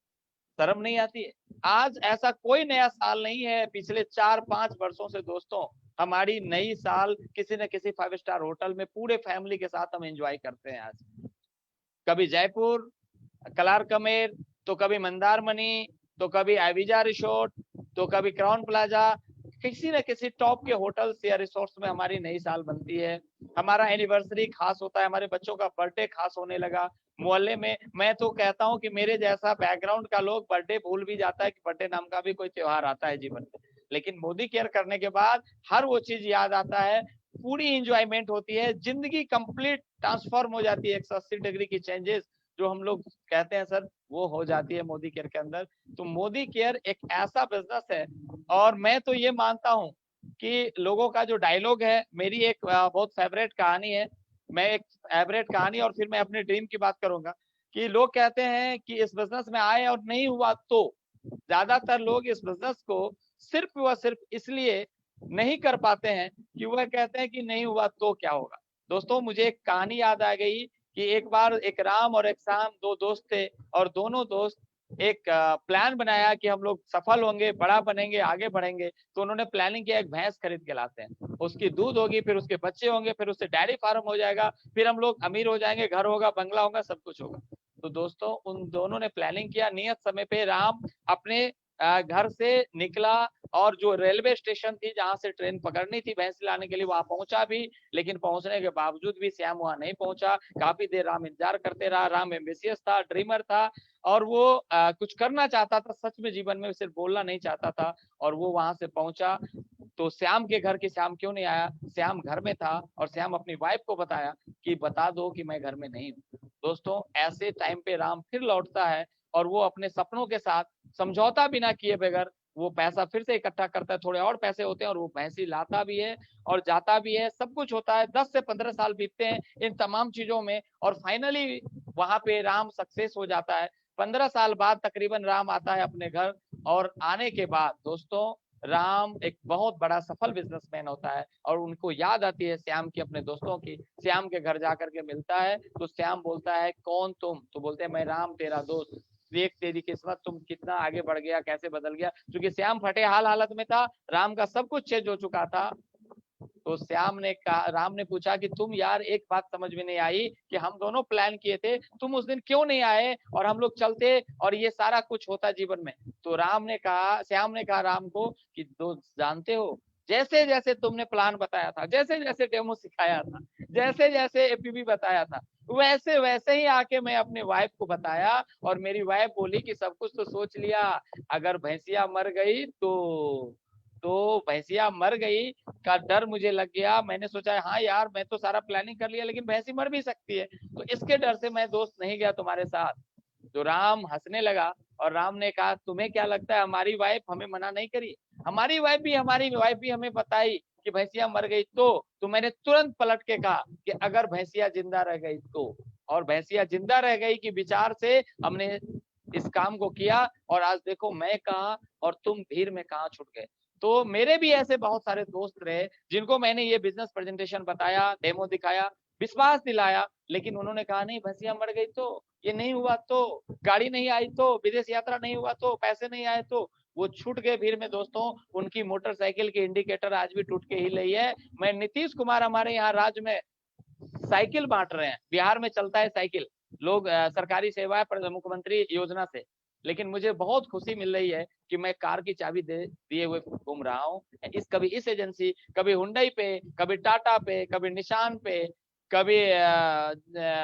शर्म नहीं आती है? आज ऐसा कोई नया साल नहीं है पिछले 4-5 वर्षों से दोस्तों, हमारी नई साल किसी न किसी 5 स्टार होटल में पूरे फैमिली के साथ हम एंजॉय करते हैं। आज कभी जयपुर कलार कमेर, तो कभी मंदारमनी, तो कभी आइविजा रिसोर्ट, तो कभी क्राउन प्लाजा, किसी न किसी टॉप के होटल्स या रिसोर्ट्स में हमारी नई साल बनती है। हमारा एनिवर्सरी खास होता है, हमारे बच्चों का बर्थडे खास होने लगा। मोहल्ले में मैं तो कहता हूँ कि मेरे जैसा बैकग्राउंड का लोग बर्थडे भूल भी जाता है कि बर्थडे नाम का भी कोई त्योहार आता है जीवन में, लेकिन मोदी केयर करने के बाद हर वो चीज याद आता है, पूरी इंजॉयमेंट होती है, जिंदगी कंप्लीट ट्रांसफॉर्म हो जाती है, 180 डिग्री की चेंजेस जो हम लोग कहते हैं सर, वो हो जाती है मोदी केयर के अंदर। तो मोदी केयर एक ऐसा बिजनेस है, और मैं तो ये मानता हूँ कि लोगों का जो डायलॉग है, मेरी एक बहुत फेवरेट कहानी है, मैं एक फेवरेट कहानी और फिर मैं अपने ड्रीम की बात करूंगा, कि लोग कहते हैं कि इस बिजनेस में आए और नहीं हुआ, तो ज्यादातर लोग इस बिजनेस को सिर्फ व सिर्फ इसलिए नहीं कर पाते हैं कि वह कहते हैं कि नहीं हुआ तो क्या होगा। दोस्तों, मुझे एक कहानी याद आ गई कि एक बार एक राम और एक श्याम, 2 दोस्त थे, और दोनों दोस्त एक प्लान बनाया कि हम लोग सफल होंगे, बड़ा बनेंगे, आगे बढ़ेंगे। तो उन्होंने प्लानिंग किया, एक भैंस खरीद के लाते हैं, उसकी दूध होगी, फिर उसके बच्चे होंगे, फिर उससे डेयरी फार्म हो जाएगा, फिर हम लोग अमीर हो जाएंगे, घर होगा, बंगला होगा, सब कुछ होगा। तो दोस्तों, उन दोनों ने प्लानिंग किया, नियत समय पे राम अपने घर से निकला और जो रेलवे स्टेशन थी जहां से ट्रेन पकड़नी थी भैंस लाने के लिए वहां पहुंचा भी, लेकिन पहुंचने के बावजूद भी श्याम वहां नहीं पहुंचा। काफी देर राम इंतजार करते रहा। राम एम्बिशियस था, ड्रीमर था, और वो कुछ करना चाहता था सच में जीवन में, सिर्फ बोलना नहीं चाहता था। और वो वहां से पहुंचा तो श्याम के घर, कि श्याम क्यों नहीं आया, श्याम घर में था। और श्याम अपनी वाइफ को बताया कि बता दो कि मैं घर में नहीं हूँ। दोस्तों ऐसे टाइम पे राम फिर लौटता है और वो अपने सपनों के साथ समझौता बिना किए बगैर वो पैसा फिर से इकट्ठा करता है। थोड़े और पैसे होते हैं और वो भैंसी लाता भी है और जाता भी है, सब कुछ होता है। 10 से 15 साल बीतते हैं इन तमाम चीजों में, और फाइनली वहां पे राम सक्सेस हो जाता है। 15 साल बाद तकरीबन राम आता है अपने घर, और आने के बाद दोस्तों राम एक बहुत बड़ा सफल बिजनेसमैन होता है। और उनको याद आती है श्याम की, अपने दोस्तों की। श्याम के घर जाकर के मिलता है तो श्याम बोलता है कौन तुम, तो बोलते हैं मैं राम तेरा दोस्त, देख तेरी किस्मत, तुम कितना आगे बढ़ गया, कैसे बदल गया। क्योंकि श्याम फटे हाल हालत में था, राम का सब कुछ चेंज हो चुका था। तो श्याम ने कहा, राम ने पूछा कि तुम यार एक बात समझ में नहीं आई कि हम दोनों प्लान किए थे, तुम उस दिन क्यों नहीं आए और हम लोग चलते और ये सारा कुछ होता जीवन में। तो राम ने कहा, श्याम ने कहा राम को कि दोस्त जानते हो, जैसे जैसे तुमने प्लान बताया था, जैसे जैसे डेमो सिखाया था, जैसे जैसे एपीबी बताया था, वैसे वैसे ही आके मैं अपने वाइफ को बताया और मेरी वाइफ बोली कि सब कुछ तो सोच लिया, अगर भैंसिया मर गई तो भैंसिया मर गई का डर मुझे लग गया। मैंने सोचा हाँ यार मैं तो सारा प्लानिंग कर लिया, लेकिन भैंसी मर भी सकती है, तो इसके डर से मैं दोस्त नहीं गया तुम्हारे साथ। तो राम हंसने लगा और राम ने कहा तुम्हें क्या लगता है हमारी वाइफ हमें मना नहीं करी, हमारी वाइफ भी हमें बताई कि भैंसिया मर गई। तो मैंने तुरंत पलट के कहा कि अगर भैंसिया जिंदा रह गई तो, और भैंसिया जिंदा रह गई कि विचार से हमने इस काम को किया, और आज देखो मैं कहाँ और तुम भीड़ में कहाँ छुट गए। तो मेरे भी ऐसे बहुत सारे दोस्त रहे जिनको मैंने ये बिजनेस प्रेजेंटेशन बताया, डेमो दिखाया, विश्वास दिलाया, लेकिन उन्होंने कहा नहीं भैंसिया मर गई तो, ये नहीं हुआ तो, गाड़ी नहीं आई तो, विदेश यात्रा नहीं हुआ तो, पैसे नहीं आए तो, वो छूट गए भीड़ में। दोस्तों उनकी मोटरसाइकिल की इंडिकेटर आज भी टूट के ही रही है। मैं नीतीश कुमार हमारे यहाँ राज्य में साइकिल बांट रहे हैं, बिहार में चलता है साइकिल, लोग सरकारी सेवाएं पर मुख्यमंत्री योजना से, लेकिन मुझे बहुत खुशी मिल रही है कि मैं कार की चाबी दिए हुए घूम रहा हूँ। कभी इस एजेंसी, कभी हुंडई पे, कभी टाटा पे, कभी निशान पे, कभी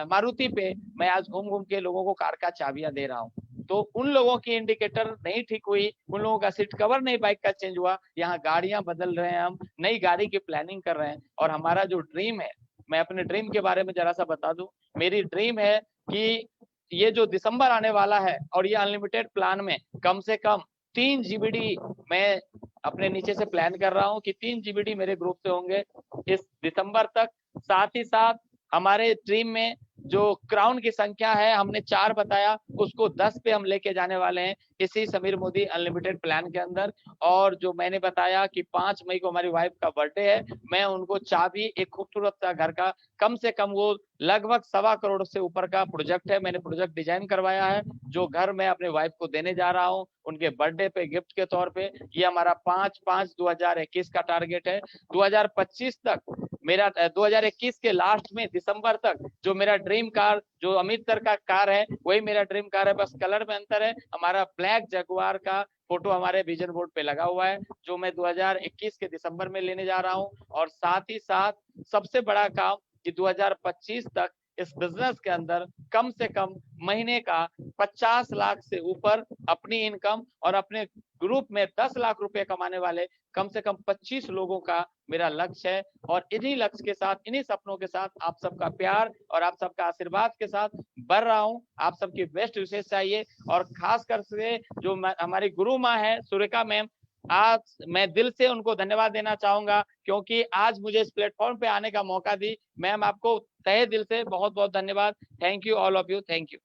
मारुति पे, मैं आज घूम घूम के लोगों को कार का चाबियां दे रहा हूँ। तो उन लोगों की इंडिकेटर नहीं ठीक हुई, उन लोगों का सीट कवर नहीं बाइक का चेंज हुआ, यहाँ गाड़ियां बदल रहे हैं, हम नई गाड़ी की प्लानिंग कर रहे हैं। और हमारा जो ड्रीम है, मैं अपने ड्रीम के बारे में जरा सा बता दूं। मेरी ड्रीम है कि ये जो दिसंबर आने वाला है और ये अनलिमिटेड प्लान में कम से कम 3 जीबीडी मैं अपने नीचे से प्लान कर रहा हूँ कि 3 जीबीडी मेरे ग्रुप से होंगे इस दिसंबर तक। साथ ही साथ हमारे ड्रीम में जो क्राउन की संख्या है हमने 4 बताया, उसको 10 पे हम लेके जाने वाले हैं इसी समीर मोदी अनलिमिटेड प्लान के अंदर। और जो मैंने बताया कि 5 मई को हमारी वाइफ का बर्थडे है, मैं उनको चाबी एक खूबसूरत सा घर का, कम से कम वो लगभग 1.25 करोड़ से ऊपर का प्रोजेक्ट है, मैंने प्रोजेक्ट डिजाइन करवाया है, जो घर मैं अपने वाइफ को देने जा रहा हूँ उनके बर्थडे पे गिफ्ट के तौर पे। ये हमारा 5/5/2021 का टारगेट है। 2025 तक मेरा 2021 के लास्ट में दिसंबर तक जो मेरा ड्रीम कार, जो अमित सर का कार है वही मेरा ड्रीम कार है, बस कलर में अंतर है। हमारा ब्लैक जगुआर का फोटो हमारे विजन बोर्ड पे लगा हुआ है, जो मैं 2021 के दिसंबर में लेने जा रहा हूँ। और साथ ही साथ सबसे बड़ा काम कि 2025 तक इस बिजनेस के अंदर कम से कम महीने का 50 लाख से ऊपर अपनी इनकम और अपने ग्रुप में 10 लाख रुपए कमाने वाले कम से कम 25 लोगों का मेरा लक्ष्य है। और इन्हीं लक्ष्य के साथ, इन्हीं सपनों के साथ आप सबका प्यार और आप सबका आशीर्वाद के साथ बढ़ रहा हूँ। आप सबकी बेस्ट विशेष चाहिए, और खासकर से जो हमारी गुरु माँ है सुरेखा मैम, आज मैं दिल से उनको धन्यवाद देना चाहूंगा क्योंकि आज मुझे इस प्लेटफॉर्म पे आने का मौका दी। मैम आपको तहे दिल से बहुत बहुत धन्यवाद। Thank you all of you, thank you.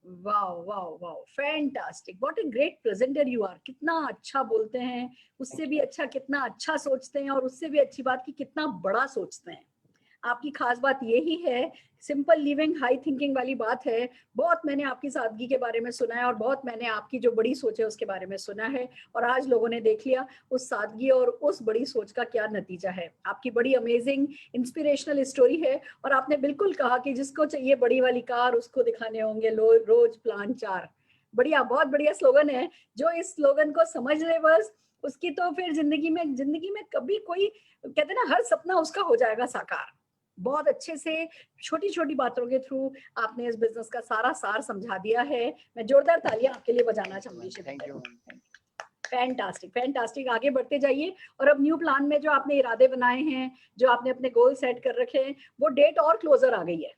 Wow wow wow, fantastic, what a great presenter you are. कितना अच्छा बोलते हैं, उससे भी अच्छा कितना अच्छा सोचते हैं, और उससे भी अच्छी बात कि कितना बड़ा सोचते हैं। आपकी खास बात यही है, सिंपल लिविंग हाई थिंकिंग वाली बात है। बहुत मैंने आपकी सादगी के बारे में सुना है और बहुत मैंने आपकी जो बड़ी सोच है उसके बारे में सुना है, और आज लोगों ने देख लिया उस सादगी और उस बड़ी सोच का क्या नतीजा है। आपकी बड़ी अमेजिंग इंस्पिरेशनल स्टोरी है, और आपने बिल्कुल कहा कि जिसको चाहिए बड़ी वाली कार उसको दिखाने होंगे रोज प्लान 4। बढ़िया, बहुत बढ़िया स्लोगन है। जो इस स्लोगन को समझ ले बस, उसकी तो फिर जिंदगी में कभी कोई, कहते हैं ना, हर सपना उसका हो जाएगा साकार। बहुत अच्छे से छोटी छोटी बातों के थ्रू आपने इस बिजनेस का सारा सार समझा दिया है। मैं जोरदार तालियां आपके लिए बजाना चाहूंगी। Thank you. Fantastic, fantastic. आगे बढ़ते जाइए। और अब न्यू प्लान में जो आपने इरादे बनाए हैं, जो आपने अपने गोल सेट कर रखे हैं, वो डेट और क्लोजर आ गई है।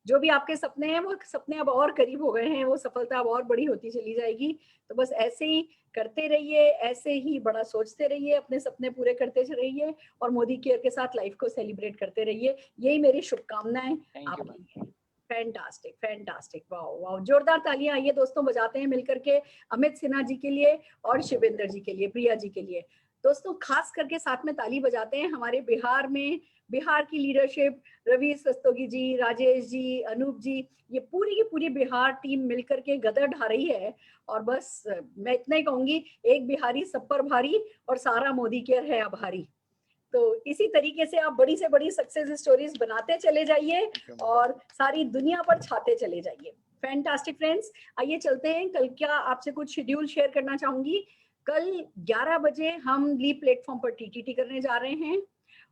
जो भी आपके सपने हैं, वो सपने अब और करीब हो गए हैं, वो सफलता अब और बड़ी होती चली जाएगी। तो बस ऐसे ही करते रहिए, ऐसे ही बड़ा सोचते रहिए, अपने सपने पूरे करते रहिए और मोदी केयर के साथ लाइफ को सेलिब्रेट करते रहिए। यही मेरी शुभकामनाएं आपके लिए। फैंटास्टिक, फैंटास्टिक, वाओ वाओ, जोरदार तालियां आइए दोस्तों बजाते हैं मिलकर के, अमित सिन्हा जी के लिए और शिवेंद्र जी के लिए, प्रिया जी के लिए। दोस्तों खास करके साथ में ताली बजाते हैं हमारे बिहार में, बिहार की लीडरशिप, रवि रस्तोगी जी, राजेश जी, अनूप जी, ये पूरी की पूरी बिहार टीम मिलकर के गदर ढा रही है। और बस मैं इतना ही कहूंगी, एक बिहारी सब पर भारी और सारा मोदी केयर है आभारी। तो इसी तरीके से आप बड़ी से बड़ी सक्सेस स्टोरीज बनाते चले जाइए और सारी दुनिया पर छाते चले जाइए। फैंटास्टिक फ्रेंड्स, आइए चलते हैं। कल क्या आपसे कुछ शेड्यूल शेयर करना चाहूंगी। कल 11 बजे हम लीप प्लेटफॉर्म पर टीटीटी करने जा रहे हैं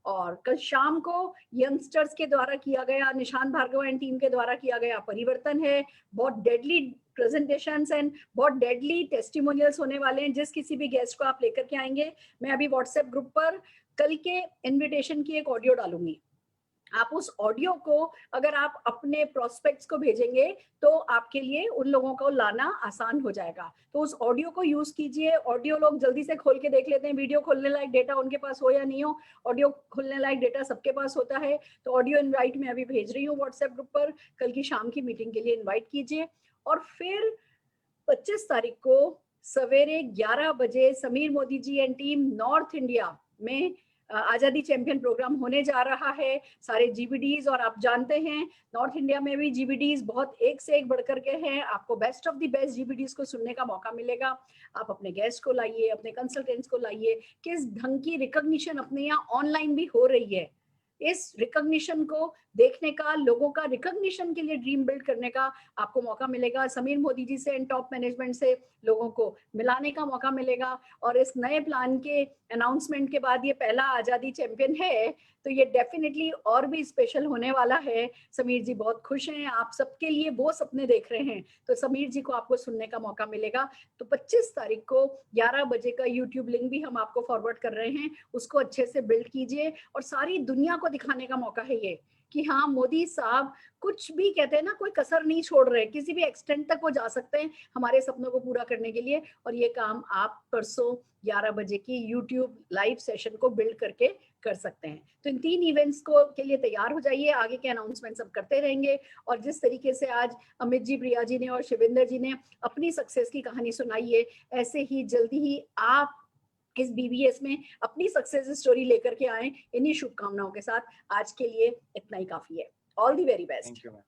और कल शाम को यंगस्टर्स के द्वारा किया गया, निशान भार्गव एंड टीम के द्वारा किया गया परिवर्तन है। बहुत डेडली प्रेजेंटेशंस एंड बहुत डेडली टेस्टिमोनियल्स होने वाले हैं। जिस किसी भी गेस्ट को आप लेकर के आएंगे, मैं अभी व्हाट्सएप ग्रुप पर कल के इनविटेशन की एक ऑडियो डालूंगी। आप उस ऑडियो को अगर आप अपने प्रोस्पेक्ट्स को भेजेंगे तो आपके लिए उन लोगों को लाना आसान हो जाएगा। तो उस ऑडियो को यूज कीजिए। ऑडियो लोग जल्दी से खोल के देख लेते हैं, वीडियो खोलने लायक डेटा उनके पास हो या नहीं हो, ऑडियो खोलने लायक डेटा सबके पास होता है। तो ऑडियो इनवाइट मैं अभी भेज रही हूँ व्हाट्सएप ग्रुप पर, कल की शाम की मीटिंग के लिए इन्वाइट कीजिए। और फिर 25 तारीख को सवेरे 11 बजे Sameer Modi ji and team north India में आजादी चैंपियन प्रोग्राम होने जा रहा है। सारे जीबीडीज, और आप जानते हैं नॉर्थ इंडिया में भी जीबीडीज बहुत एक से एक बढ़कर के हैं। आपको बेस्ट ऑफ द बेस्ट जीबीडीज को सुनने का मौका मिलेगा। आप अपने गेस्ट को लाइए, अपने कंसल्टेंट्स को लाइए। किस ढंग की रिकॉग्निशन अपने यहाँ ऑनलाइन भी हो रही है, इस रिकॉग्निशन को देखने का, लोगों का रिकॉग्निशन के लिए ड्रीम बिल्ड करने का आपको मौका मिलेगा। समीर मोदी जी से एंड टॉप मैनेजमेंट से लोगों को मिलाने का मौका मिलेगा। और इस नए प्लान के अनाउंसमेंट के बाद ये पहला आजादी चैंपियन है, तो ये डेफिनेटली और भी स्पेशल होने वाला है। समीर जी बहुत खुश हैं, आप सबके लिए वो सपने देख रहे हैं, तो समीर जी को आपको सुनने का मौका मिलेगा। तो 25 तारीख को 11 बजे का यूट्यूब लिंक भी हम आपको फॉरवर्ड कर रहे हैं, उसको अच्छे से बिल्ड कीजिए और सारी दुनिया को दिखाने का मौका है ये कि हाँ, मोदी साहब कुछ भी कहते हैं ना, कोई कसर नहीं छोड़ रहे, किसी भी एक्सटेंट तक वो जा सकते हैं हमारे सपनों को पूरा करने के लिए। और ये काम आप परसों 11 बजे की यूट्यूब लाइव सेशन को बिल्ड करके कर सकते हैं। तो इन 3 इवेंट्स को के लिए तैयार हो जाइए, आगे के अनाउंसमेंट सब करते रहेंगे। और जिस तरीके से आज अमित जी, प्रिया जी ने और शिवेंद्र जी ने अपनी सक्सेस की कहानी सुनाई है, ऐसे ही जल्दी ही आप इस बीबीएस में अपनी सक्सेस स्टोरी लेकर के आए। इन्हीं शुभकामनाओं के साथ आज के लिए इतना ही काफी है। All the very best. Thank you ma'am.